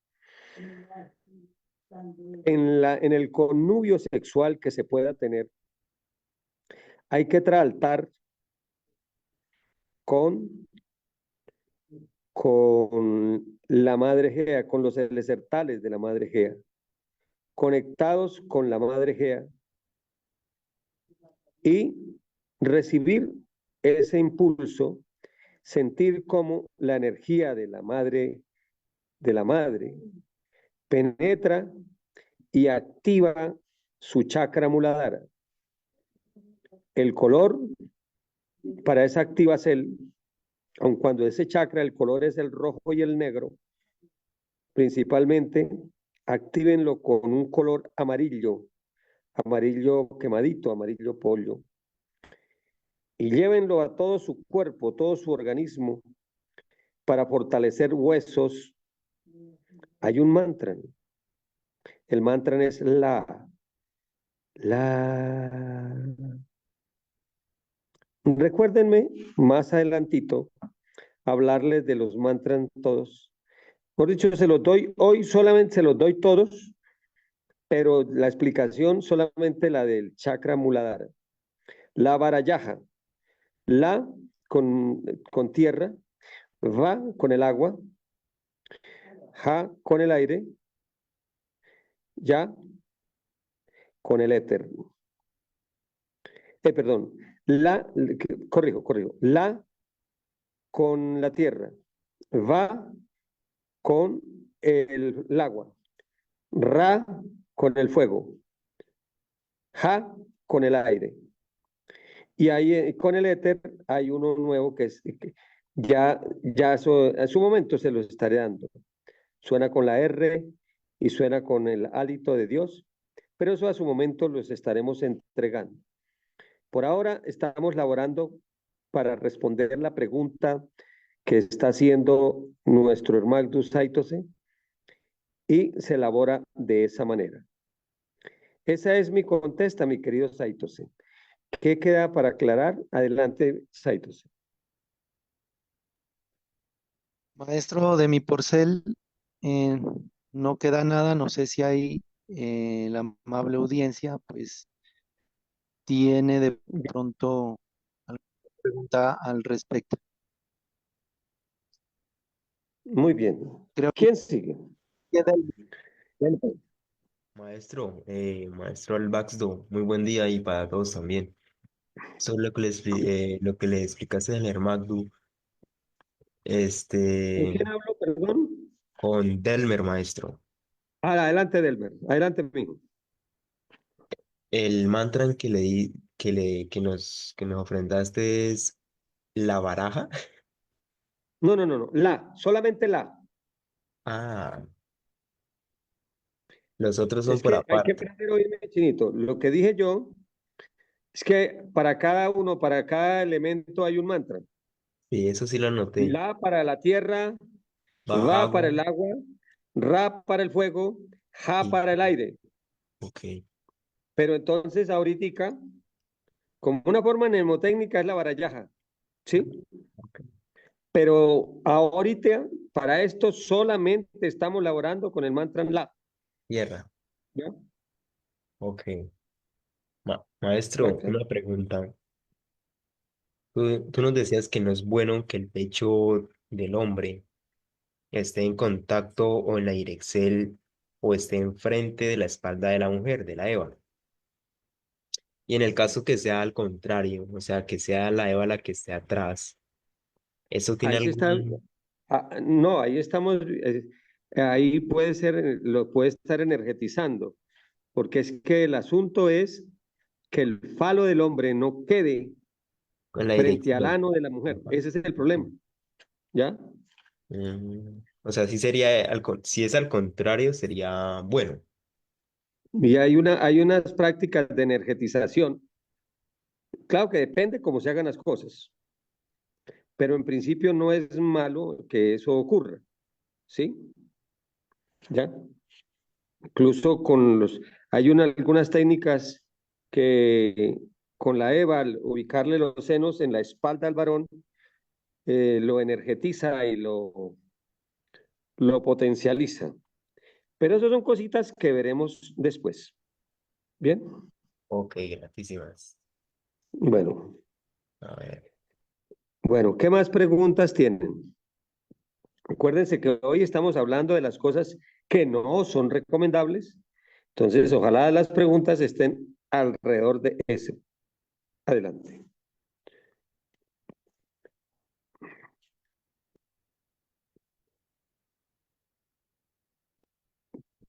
en el connubio sexual que se pueda tener, hay que traltar con, con la madre Gea, con los elesertales de la madre Gea, conectados con la madre Gea y recibir ese impulso, sentir cómo la energía de la madre penetra y activa su chakra muladhara. El color para esa activación, aun cuando ese chakra, el color es el rojo y el negro, principalmente actívenlo con un color amarillo, amarillo quemadito, amarillo pollo, y llévenlo a todo su cuerpo, todo su organismo, para fortalecer huesos. Hay un mantra. El mantra es la. Recuérdenme más adelantito hablarles de los mantras todos. Por dicho, se los doy hoy, solamente se los doy todos, pero la explicación solamente la del chakra muladhara. La varayaja, la con tierra, va con el agua, ja con el aire, ya con el éter. Perdón, corrijo, la con la tierra, va con el agua, ra con el fuego, ja con el aire. Y ahí con el éter hay uno nuevo que es que ya eso, a su momento se los estaré dando. Suena con la R y suena con el hálito de Dios, pero eso a su momento los estaremos entregando. Por ahora estamos laborando para responder la pregunta que está haciendo nuestro hermano Saitose y se elabora de esa manera. Esa es mi contesta, mi querido Saitose. ¿Qué queda para aclarar? Adelante, Saitose.
Maestro de mi porcel, eh, no queda nada, no sé si hay la amable audiencia, pues tiene de pronto alguna pregunta al respecto.
Muy bien.
Creo que
¿Quién sigue?
queda
Maestro Albaxdo, muy buen día y para todos también. Sobre lo que le explicaste en el Magdu,
¿Con
este,
quién hablo, perdón?
con Delmer, maestro.
Adelante, Delmer. Adelante, amigo.
El mantra en que le di, que nos ofrendaste es la baraja.
No, no, no, no. Solamente la.
Ah, los otros son
Es
por
que hay que
aparte.
aprender a oírme, Chinito. Lo que dije yo es que para cada uno, para cada elemento hay un mantra.
Sí, eso sí lo anoté.
La para la tierra, va para
Bajagua
el agua, ra para el fuego, ja
y,
para el aire.
ok,
Pero entonces ahorita, como una forma mnemotécnica es la barayaja, ¿sí?
ok.
Pero ahorita, para esto solamente estamos laborando con el mantra la,
Tierra,
¿ya?
ok. Maestro,
Fuerte.
una pregunta. Tú nos decías que no es bueno que el pecho del hombre esté en contacto o en la dirección o esté enfrente de la espalda de la mujer, de la Eva. Y en el caso que sea al contrario, o sea, que sea la Eva la que esté atrás, ¿eso tiene
Ahí se está,
algún...
no, ahí estamos, ahí puede ser, lo puede estar energetizando, porque es que el asunto es que el falo del hombre no quede
en la
frente al
dirección?
ano de la mujer. Ese es el problema. ¿ya?
O sea, sí sería, si es al contrario, sería bueno.
Y hay unas prácticas de energetización. Claro que depende cómo se hagan las cosas, pero en principio no es malo que eso ocurra, ¿sí? ¿Ya? Incluso algunas técnicas que con la EVA, al ubicarle los senos en la espalda al varón, lo energetiza y lo potencializa. Pero eso son cositas que veremos después. ¿Bien?
Ok, gratísimas.
Bueno,
A ver.
bueno, ¿qué más preguntas tienen? Acuérdense que hoy estamos hablando de las cosas que no son recomendables. Entonces, ojalá las preguntas estén alrededor de eso. Adelante.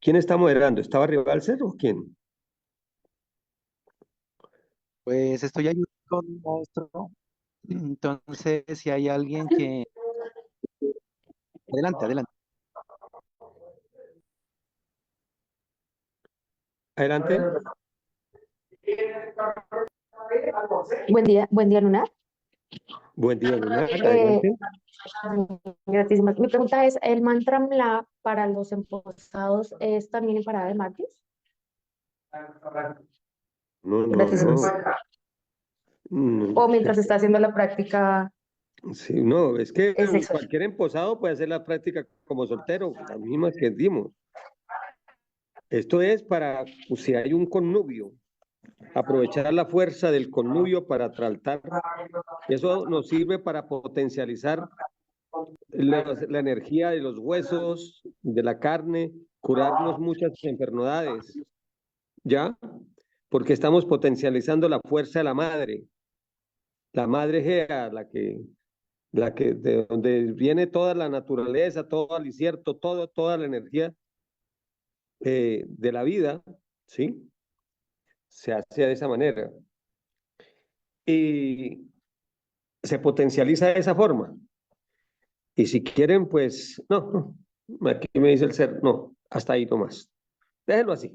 ¿Quién está moderando? ¿Estaba Rivalcer o quién?
Pues estoy ayudando con mi maestro. Entonces, si hay alguien que... Adelante, adelante.
Adelante.
Buen día, Lunar.
Buen día, Lunar.
Eh,
Adelante.
Gratísimas. Mi pregunta es, ¿el mantra MLA para los emposados es también en parada de martes?
No, no,
Gratísimas.
no.
O mientras está haciendo la práctica
Sí, no, es que
sexual.
cualquier emposado puede hacer la práctica como soltero, las mismas que dimos. Esto es para, pues, si hay un connubio, aprovechar la fuerza del connubio para tratar. Eso nos sirve para potencializar la energía de los huesos, de la carne, curarnos muchas enfermedades, ¿ya? Porque estamos potencializando la fuerza de la madre Gea, de donde viene toda la naturaleza, todo el incierto, toda la energía de la vida, ¿sí? Se hace de esa manera. Y se potencializa de esa forma. Y si quieren, pues, no, aquí me dice el ser, no, hasta ahí nomás. Déjenlo así.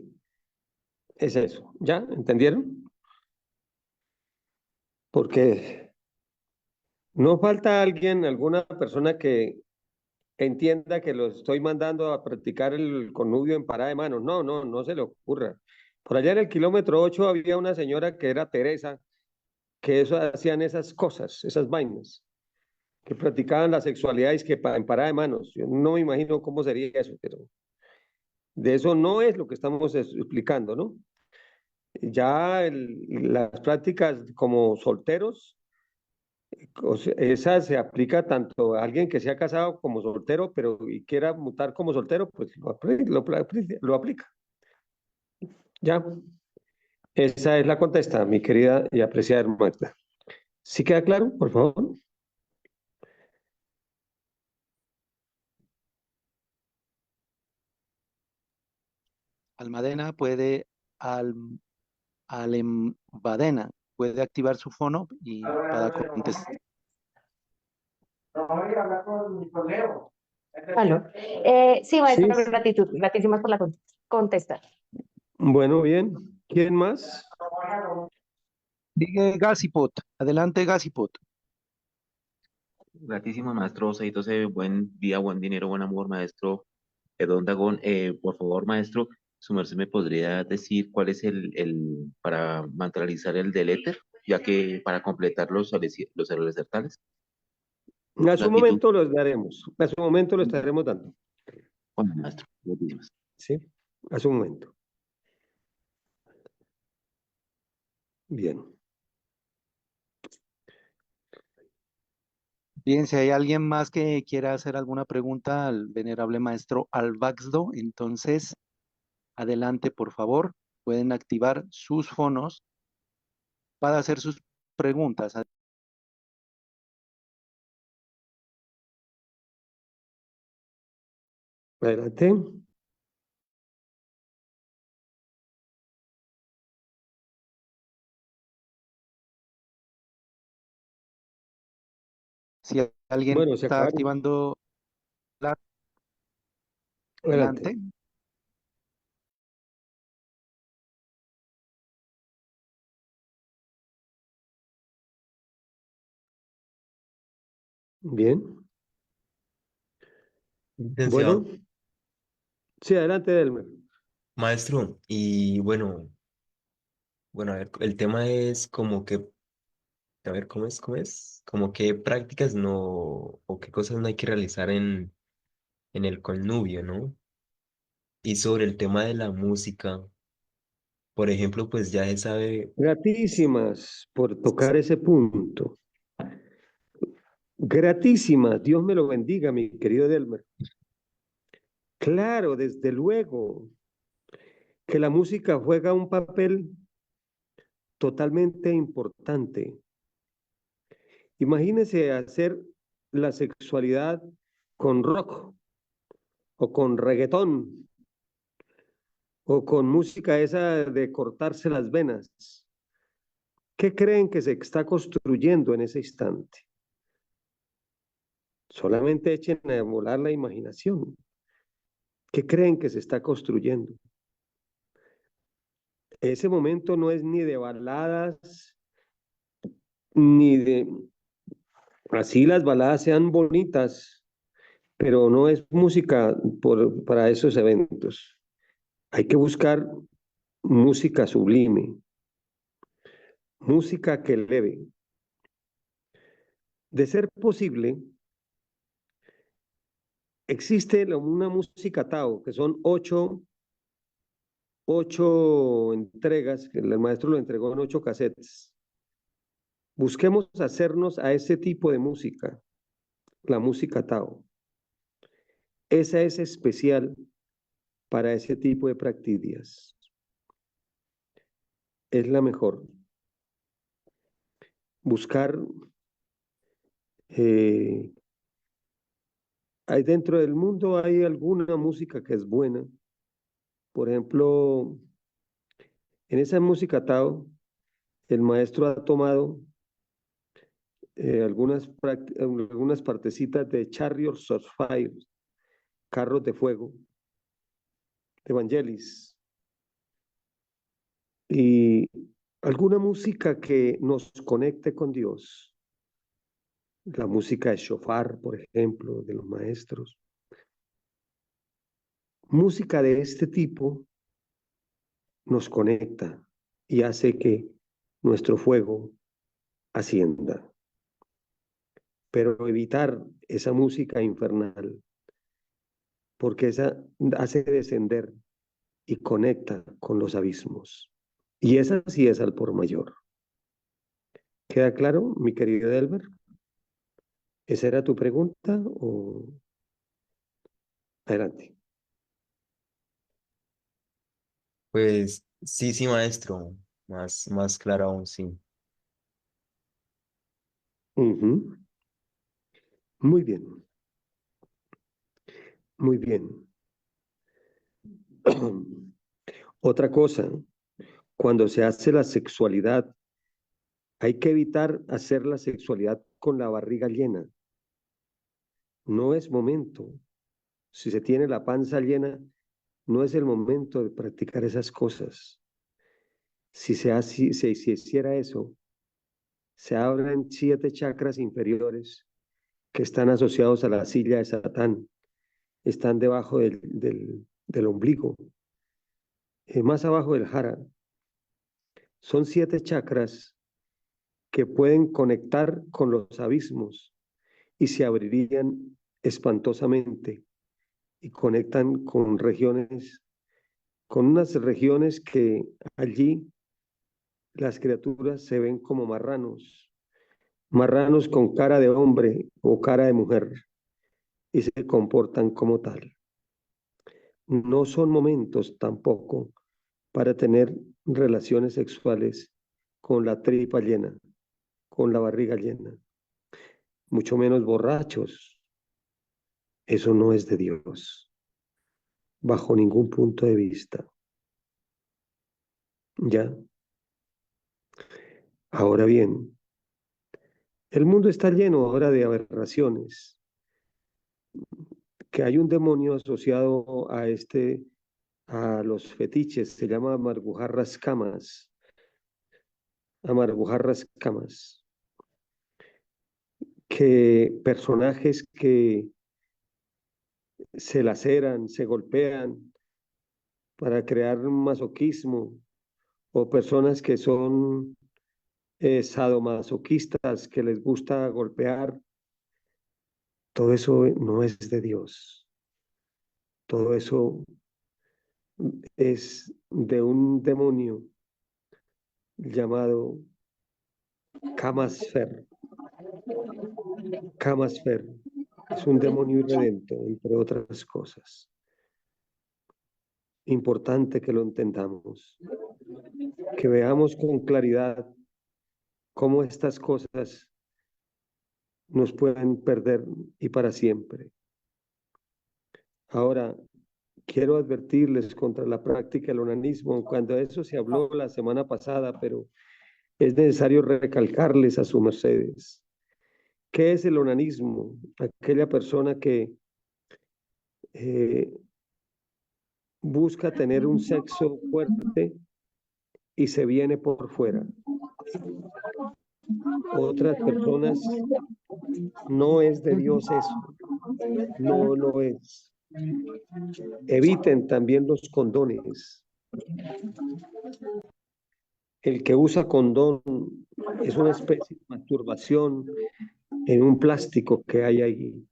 Es eso. ¿Ya? ¿Entendieron? Porque no falta alguien, alguna persona que entienda que lo estoy mandando a practicar el connubio en parada de manos. No, no, no se le ocurra. Por allá en el kilómetro 8 había una señora que era Teresa, que eso hacían esas cosas, esas vainas, que practicaban la sexualidad y que en parada de manos. Yo no me imagino cómo sería eso, pero de eso no es lo que estamos explicando, ¿no? Ya las prácticas como solteros, esa se aplica tanto a alguien que se ha casado como soltero, pero y quiera mutar como soltero, pues lo aplica. Ya, esa es la contesta, mi querida y apreciada Magda. ¿Sí queda claro, por favor?
Almadena puede, al, Alembadena puede activar su fono y para contestar.
¿Aló? Sí,
Sí.
maestra, gratísimas por la contesta.
Bueno, bien. ¿Quién más?
Sigue Gasipot. Adelante, Gasipot.
Gratísimo, maestro Seitose, buen día, buen dinero, buen amor, maestro Don Dagón. Por favor, maestro, su merced me podría decir cuál es para materializar el del éter, ya que para completar los acertales,
A su
gratitud.
momento los daremos. A su momento lo estaremos dando.
Bueno, maestro, muchísimas.
¿Sí? A su momento. Bien.
Bien, si hay alguien más que quiera hacer alguna pregunta al venerable maestro Albaxdo, entonces adelante, por favor. Pueden activar sus fonos para hacer sus preguntas.
Adelante.
Si alguien
Bueno, se
está
acabaron.
activando la
Adelante.
adelante.
Bien.
Licenciado,
Bueno, sí, adelante, Delmer.
maestro, y bueno, a ver, el tema es como que, a ver, ¿cómo es? Como qué prácticas no, o qué cosas no hay que realizar en el connubio, ¿no? Y sobre el tema de la música, por ejemplo, pues ya se sabe,
Gratísimas por tocar ese punto. Gratísimas. Dios me lo bendiga, mi querido Delmer. Claro, desde luego que la música juega un papel totalmente importante. Imagínese hacer la sexualidad con rock o con reggaetón o con música esa de cortarse las venas. ¿Qué creen que se está construyendo en ese instante? Solamente echen a volar la imaginación. ¿Qué creen que se está construyendo? Ese momento no es ni de baladas, ni de... Así las baladas sean bonitas, pero no es música para esos eventos. Hay que buscar música sublime, música que eleve. De ser posible, existe una música Tao, que son ocho entregas, que el maestro lo entregó en 8 cassettes. Busquemos hacernos a ese tipo de música, la música Tao. Esa es especial para ese tipo de practidias. Es la mejor. Buscar, eh, hay dentro del mundo hay alguna música que es buena. Por ejemplo, en esa música Tao, el maestro ha tomado algunas partecitas de Chariots of Fire, Carros de Fuego, de Vangelis, y alguna música que nos conecte con Dios. La música de Shofar, por ejemplo, de los maestros. Música de este tipo nos conecta y hace que nuestro fuego ascienda. Pero evitar esa música infernal, porque esa hace descender y conecta con los abismos. Y esa sí es al por mayor. ¿Queda claro, mi querido Delber? ¿Esa era tu pregunta o adelante?
pues sí, sí, maestro, más claro aún, sí.
Ujú. Muy bien, muy bien. Otra cosa, cuando se hace la sexualidad, hay que evitar hacer la sexualidad con la barriga llena. No es momento. Si se tiene la panza llena, no es el momento de practicar esas cosas. Si hiciera eso, se abren 7 chakras inferiores que están asociados a la silla de Satán, están debajo del ombligo, más abajo del jara. Son 7 chakras que pueden conectar con los abismos y se abrirían espantosamente y conectan con unas regiones que allí las criaturas se ven como marranos, marranos con cara de hombre o cara de mujer y se comportan como tal. No son momentos tampoco para tener relaciones sexuales con la tripa llena, con la barriga llena, mucho menos borrachos. Eso no es de Dios, bajo ningún punto de vista. ¿Ya? Ahora bien, El mundo está lleno ahora de aberraciones, que hay un demonio asociado a los fetiches, se llama amargujarras camas, que personajes que se laceran, se golpean para crear un masoquismo, o personas que son sadomasoquistas, que les gusta golpear, todo eso no es de Dios. Todo eso es de un demonio llamado Camasfer. Camasfer es un demonio irredento, entre otras cosas. Importante que lo entendamos, que veamos con claridad cómo estas cosas nos pueden perder y para siempre. Ahora, quiero advertirles contra la práctica del onanismo, cuando eso se habló la semana pasada, pero es necesario recalcarles a sus mercedes. ¿Qué es el onanismo? Aquella persona que busca tener un sexo fuerte y se viene por fuera. Otras personas, no es de Dios eso, no lo es. Eviten también los condones. El que usa condón es una especie de masturbación en un plástico que hay ahí.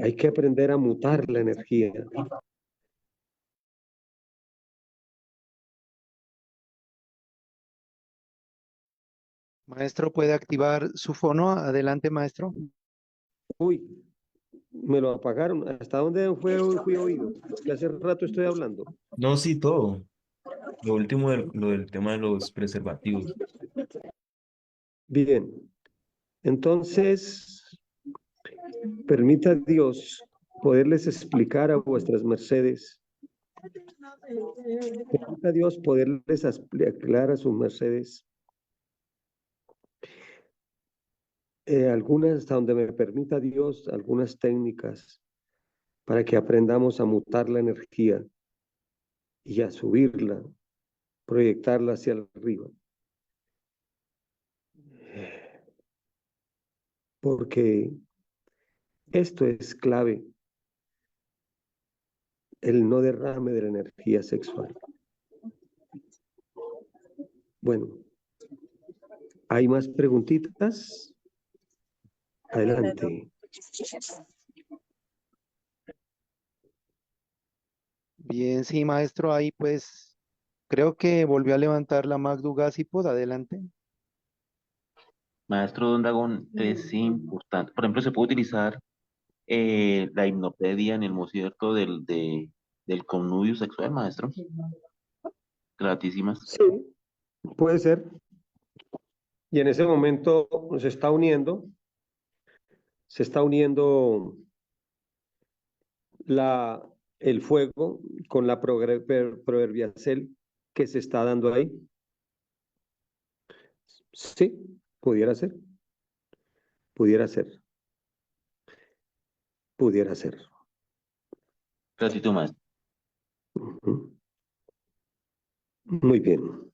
Hay que aprender a mutar la energía.
Maestro, ¿puede activar su fono? Adelante, maestro.
Uy, me lo apagaron. ¿Hasta dónde fui oído? Que hace rato estoy hablando.
No, sí, todo. Lo último, lo del tema de los preservativos.
Bien, entonces, permita Dios poderles explicar a vuestras mercedes. Permita Dios poderles aclarar a sus mercedes algunas, hasta donde me permita Dios, algunas técnicas para que aprendamos a mutar la energía y a subirla, proyectarla hacia arriba. Porque esto es clave, el no derrame de la energía sexual. Bueno, ¿hay más preguntitas? Adelante.
Bien, sí, maestro, ahí pues creo que volvió a levantar la Magdu Gazipod. Adelante.
Maestro Don Dagón, es importante. Por ejemplo, se puede utilizar la hipnopedia en el concierto del connubio sexual, maestro. Gratísimas.
Sí, puede ser. Y en ese momento se está uniendo el fuego con la proverbiacel que se está dando ahí. Sí, pudiera ser, pudiera ser, pudiera ser.
Gratitud, maestro.
Ujú. Muy bien.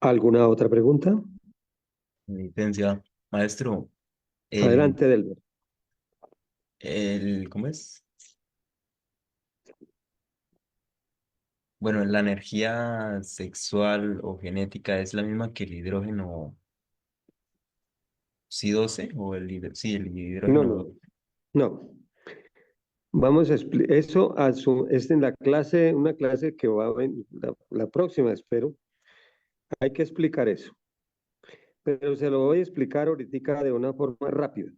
¿Alguna otra pregunta?
Licencia. Maestro, el,
Adelante, Delber.
¿cómo es? Bueno, la energía sexual o genética es la misma que el hidrógeno C12 o sí, el
No,
hidrógeno
no,
2.
no. Vamos a eso es en la clase, una clase que va a venir, la próxima, espero. Hay que explicar eso. Pero se lo voy a explicar ahorita de una forma rápida.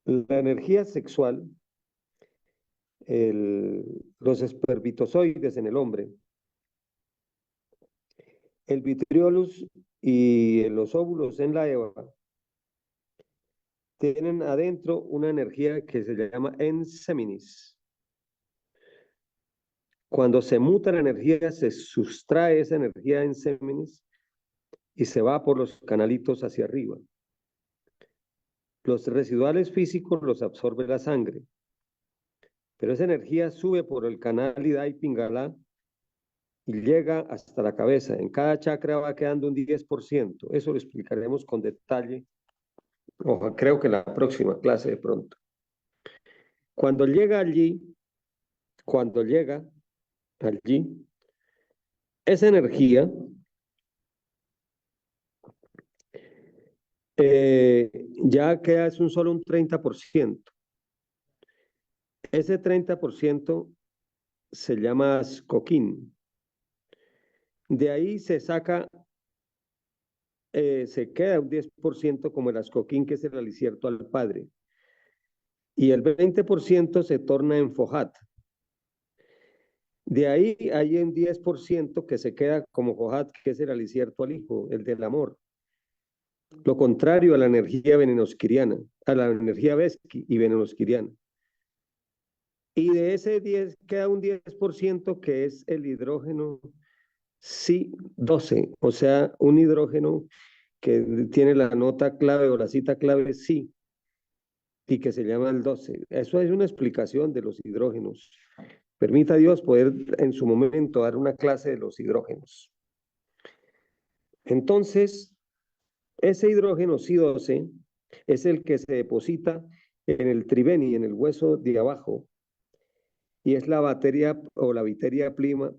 La energía sexual, los espermatozoides en el hombre, el vitriolus y los óvulos en la Eva, tienen adentro una energía que se llama enseminis. Cuando se muta la energía, se sustrae esa energía en sémenes y se va por los canalitos hacia arriba. Los residuales físicos los absorbe la sangre, pero esa energía sube por el canal Ida y Pingala y llega hasta la cabeza. En cada chakra va quedando un 10%. Eso lo explicaremos con detalle, o creo que en la próxima clase de pronto. Cuando llega allí, esa energía ya queda es solo un 30%. Ese 30% se llama coquín. De ahí se saca, se queda un 10% como el ascoquín, que es el alicierto al padre. Y el 20% se torna en fojat. De ahí hay un 10% que se queda como fojat, que es el alicierto al hijo, el del amor. Lo contrario a la energía venenosquiriana, a la energía vesqui y venenosquiriana. Y de ese 10 queda un 10% que es el hidrógeno Si12, o sea, un hidrógeno que tiene la nota clave o la cita clave Si y que se llama el 12. Eso es una explicación de los hidrógenos. Permita Dios poder en su momento dar una clase de los hidrógenos. Entonces, ese hidrógeno Si12 es el que se deposita en el triveni, en el hueso de abajo, y es la batería o la viteria prima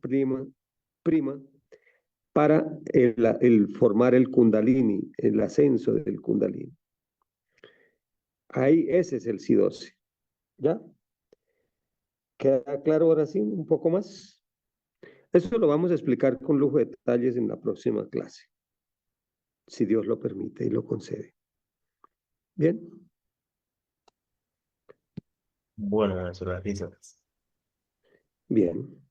para el formar el kundalini, el ascenso del kundalini. Ahí ese es el Si12. ¿Ya? ¿Queda claro ahora sí un poco más? Eso lo vamos a explicar con lujo de detalles en la próxima clase, si Dios lo permite y lo concede. ¿Bien?
Bueno, maestro, gracias.
Bien.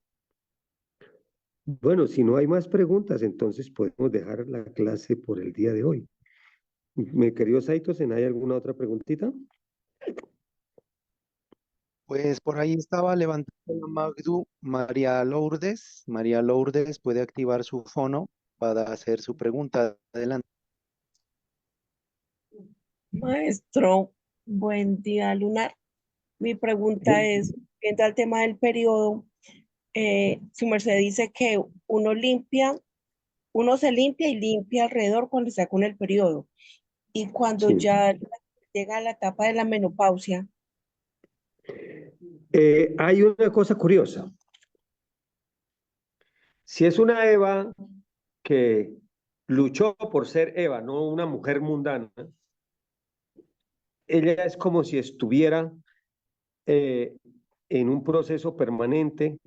Bueno, si no hay más preguntas, entonces podemos dejar la clase por el día de hoy. Mi querido Saito, ¿hay alguna otra preguntita?
Pues por ahí estaba levantando la Magdu María Lourdes. María Lourdes puede activar su fono para hacer su pregunta. Adelante.
Maestro, buen día, Lunar. Mi pregunta es, viendo al tema del periodo, su merced dice que uno se limpia y limpia alrededor cuando está con el periodo. Y cuando
Sí.
ya llega a la etapa de la menopausia,
Hay una cosa curiosa. Si es una Eva que luchó por ser Eva, no una mujer mundana, ella es como si estuviera eh, en un proceso permanente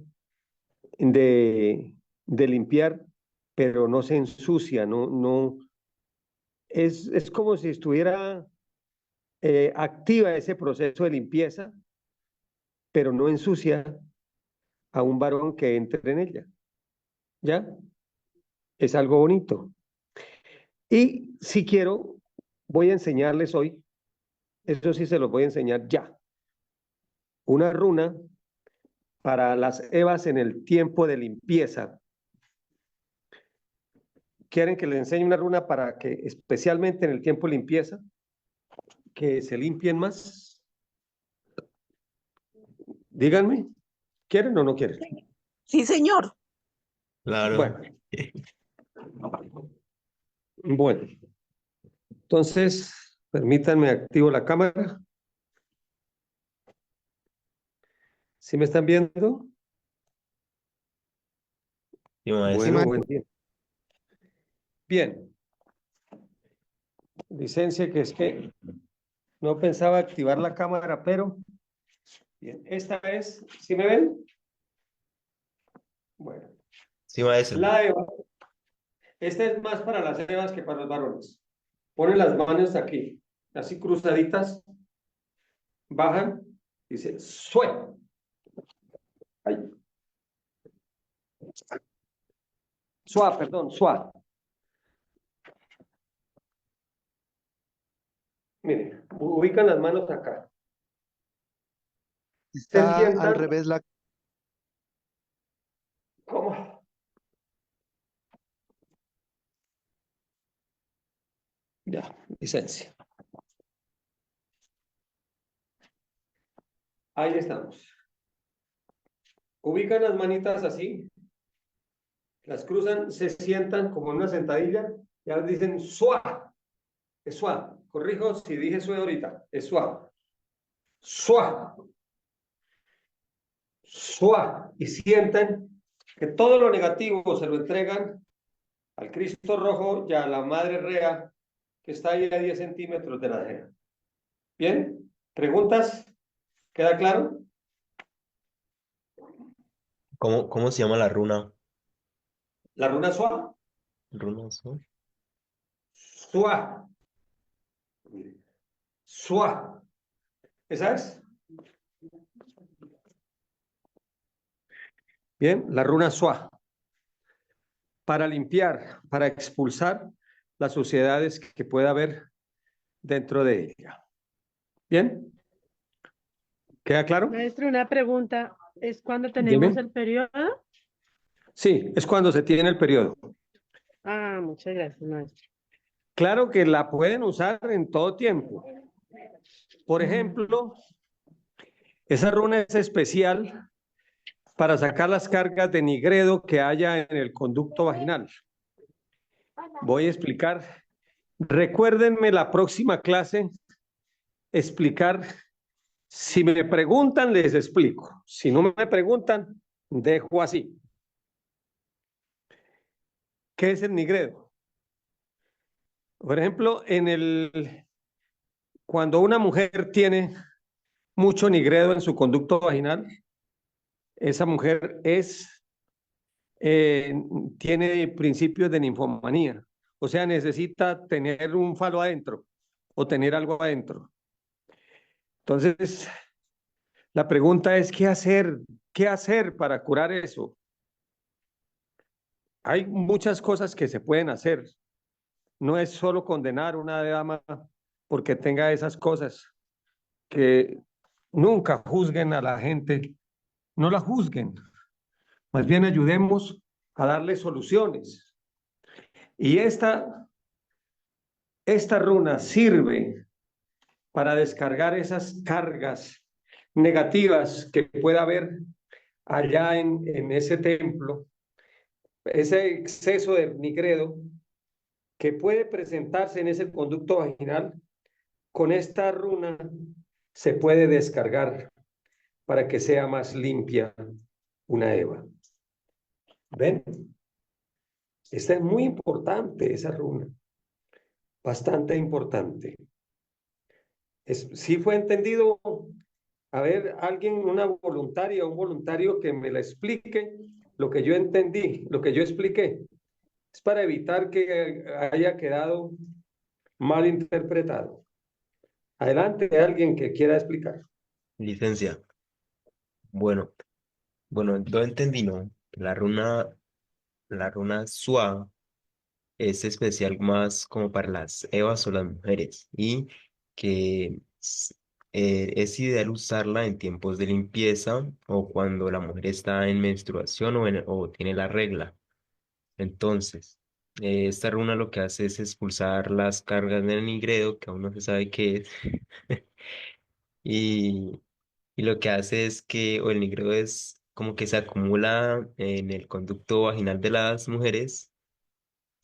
de limpiar, pero no se ensucia, es como si estuviera activa ese proceso de limpieza, pero no ensucia a un varón que entre en ella. ¿Ya? Es algo bonito. Y si quiero, voy a enseñarles hoy, eso sí se los voy a enseñar ya, una runa para las Evas en el tiempo de limpieza. ¿Quieren que les enseñe una runa para que, especialmente en el tiempo de limpieza, que se limpien más? Díganme, ¿quieren o no quieren?
sí, señor.
Claro.
Bueno, bueno, entonces, permítanme activo la cámara. ¿Sí me están viendo?
Sí, maestro.
Bueno, buen día. Bien. Licencia, que es que no pensaba activar la cámara, pero bien, esta es, ¿sí me ven? Bueno,
Sí, maestro.
la Eva, esta es más para las Evas que para los varones. Ponen las manos aquí, así cruzaditas, bajan, dice, sue. Ahí. Suá, perdón, suá. Miren, ubican las manos acá. Se
Está al
sientan,
revés la...
¿Cómo? Ya, licencia. Ahí estamos. Ubican las manitas así, las cruzan, se sientan como en una sentadilla y ahora dicen suá. Es suá. Corrijo si dije suá ahorita. Es suá. Suá. Suá. Y sienten que todo lo negativo se lo entregan al Cristo Rojo y a la Madre Rea que está ahí a 10 centímetros de la ajena. ¿Bien? ¿Preguntas? ¿Queda claro?
¿Cómo se llama la runa?
La runa suá.
Runa azul.
Suá. Suá. ¿Esa es? Bien, la runa suá. Para limpiar, para expulsar las suciedades que pueda haber dentro de ella. ¿Bien? ¿Queda claro?
Maestro, una pregunta. ¿Es cuando
Dime.
tenemos el periodo?
Sí, es cuando se tiene el periodo.
Ah, muchas gracias, maestro.
Claro que la pueden usar en todo tiempo. Por ejemplo, esa runa es especial para sacar las cargas de nigredo que haya en el conducto vaginal. Voy a explicar. Recuérdenme la próxima clase explicar. Si me preguntan, les explico. Si no me preguntan, dejo así. ¿Qué es el nigredo? Por ejemplo, cuando una mujer tiene mucho nigredo en su conducto vaginal, esa mujer tiene principios de ninfomanía. O sea, necesita tener un falo adentro o tener algo adentro. Entonces, la pregunta es, ¿qué hacer? ¿Qué hacer para curar eso? Hay muchas cosas que se pueden hacer. No es solo condenar a una dama porque tenga esas cosas, que nunca juzguen a la gente, no la juzguen, más bien ayudemos a darle soluciones. Y esta runa sirve para descargar esas cargas negativas que pueda haber allá en ese templo, ese exceso de nigredo que puede presentarse en ese conducto vaginal. Con esta runa se puede descargar para que sea más limpia una Eva. ¿Ven? Esta es muy importante, esa runa. Bastante importante. ¿Sí fue entendido? A ver, alguien, una voluntaria o un voluntario que me la explique lo que yo entendí, lo que yo expliqué. Es para evitar que haya quedado mal interpretado. Adelante, alguien que quiera explicar.
Licencia. Bueno, yo entendí, ¿no? La runa Suá es especial más como para las evas o las mujeres y que es ideal usarla en tiempos de limpieza o cuando la mujer está en menstruación o tiene la regla. Entonces, esta runa lo que hace es expulsar las cargas del nigredo, que aún no se sabe qué es, y, y lo que hace es que, o el nigredo es como que se acumula en el conducto vaginal de las mujeres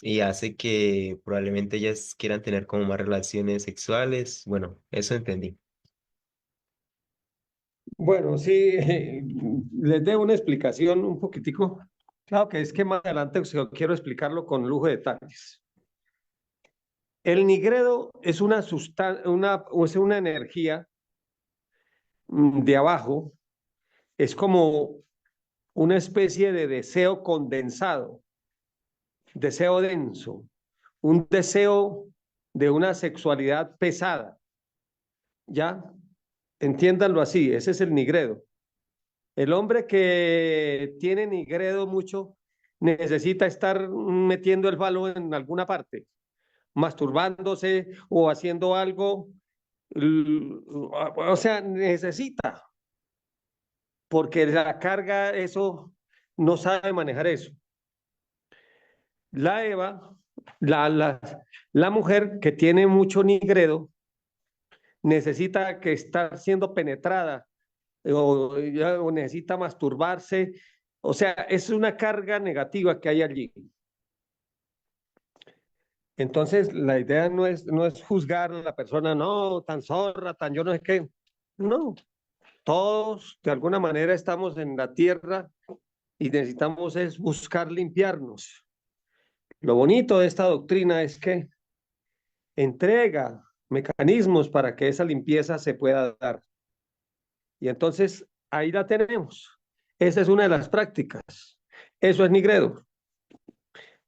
y hace que probablemente ellas quieran tener como más relaciones sexuales. Bueno, eso entendí.
Bueno, sí, les debo una explicación un poquitico. Claro que es que más adelante quiero explicarlo con lujo de detalles. El nigredo es es una energía de abajo, es como una especie de deseo condensado, deseo denso, un deseo de una sexualidad pesada. ¿Ya? Entiéndanlo así, ese es el nigredo. El hombre que tiene nigredo mucho necesita estar metiendo el falo en alguna parte, masturbándose o haciendo algo, o sea, necesita, porque la carga, eso no sabe manejar eso. La Eva, la mujer que tiene mucho nigredo, necesita que estar siendo penetrada o necesita masturbarse. O sea, es una carga negativa que hay allí. Entonces, la idea no es juzgar a la persona, no, tan zorra, tan yo no sé qué. No, todos de alguna manera estamos en la tierra y necesitamos es buscar limpiarnos. Lo bonito de esta doctrina es que entrega mecanismos para que esa limpieza se pueda dar. Y entonces ahí la tenemos. Esa es una de las prácticas. Eso es nigredo.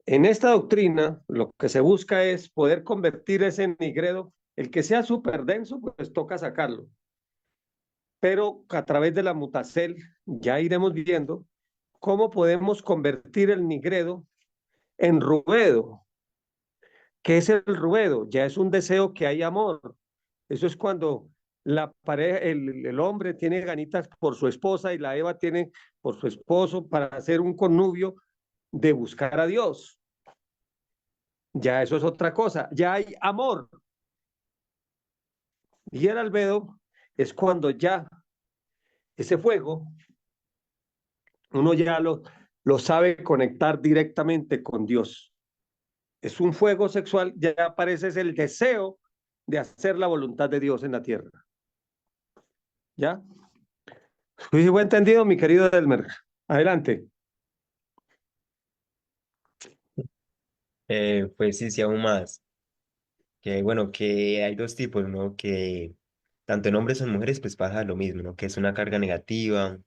En esta doctrina, lo que se busca es poder convertir ese nigredo, el que sea súper denso, pues toca sacarlo. Pero a través de la mutacel ya iremos viendo cómo podemos convertir el nigredo en ruedo. ¿Qué es el ruedo? Ya es un deseo que hay amor. Eso es cuando la pareja, el hombre tiene ganitas por su esposa y la Eva tiene por su esposo para hacer un connubio de buscar a Dios. Ya eso es otra cosa. Ya hay amor. Y el albedo es cuando ya ese fuego, uno ya lo sabe conectar directamente con Dios. Es un fuego sexual, ya aparece es el deseo de hacer la voluntad de Dios en la tierra. ¿Ya? ¿Sí fue entendido, mi querido Delmer? Adelante.
Pues sí, sí, aún más. Que bueno, que hay dos tipos, ¿no? Que tanto en hombres como en mujeres pues pasa lo mismo, ¿no? Que es una carga negativa,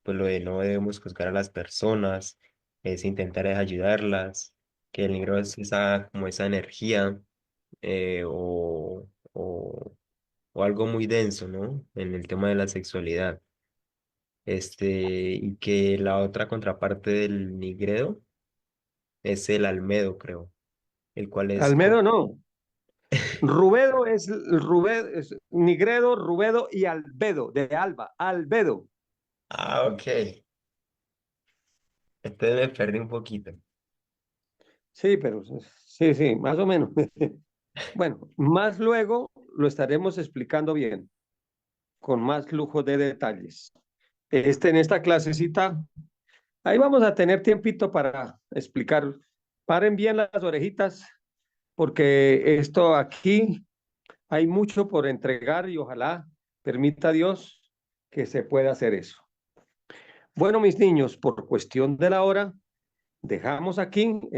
pues lo de no debemos juzgar a las personas, es intentar es ayudarlas, que el negro es esa, como esa energía eh, o, o, o algo muy denso, ¿no? En el tema de la sexualidad. Y que la otra contraparte del nigredo es el almedo, creo, el cual es
Almedo no. Rubedo es Nigredo, Rubedo y Albedo, de Alba, Albedo.
Ah, ok. Entonces me perdí un poquito.
Sí, pero sí, sí, más o menos. Bueno, más luego lo estaremos explicando bien, con más lujo de detalles. En esta clasecita, ahí vamos a tener tiempito para explicar. Paren bien las orejitas, porque esto aquí hay mucho por entregar y ojalá permita Dios que se pueda hacer eso. Bueno, mis niños, por cuestión de la hora, dejamos aquí en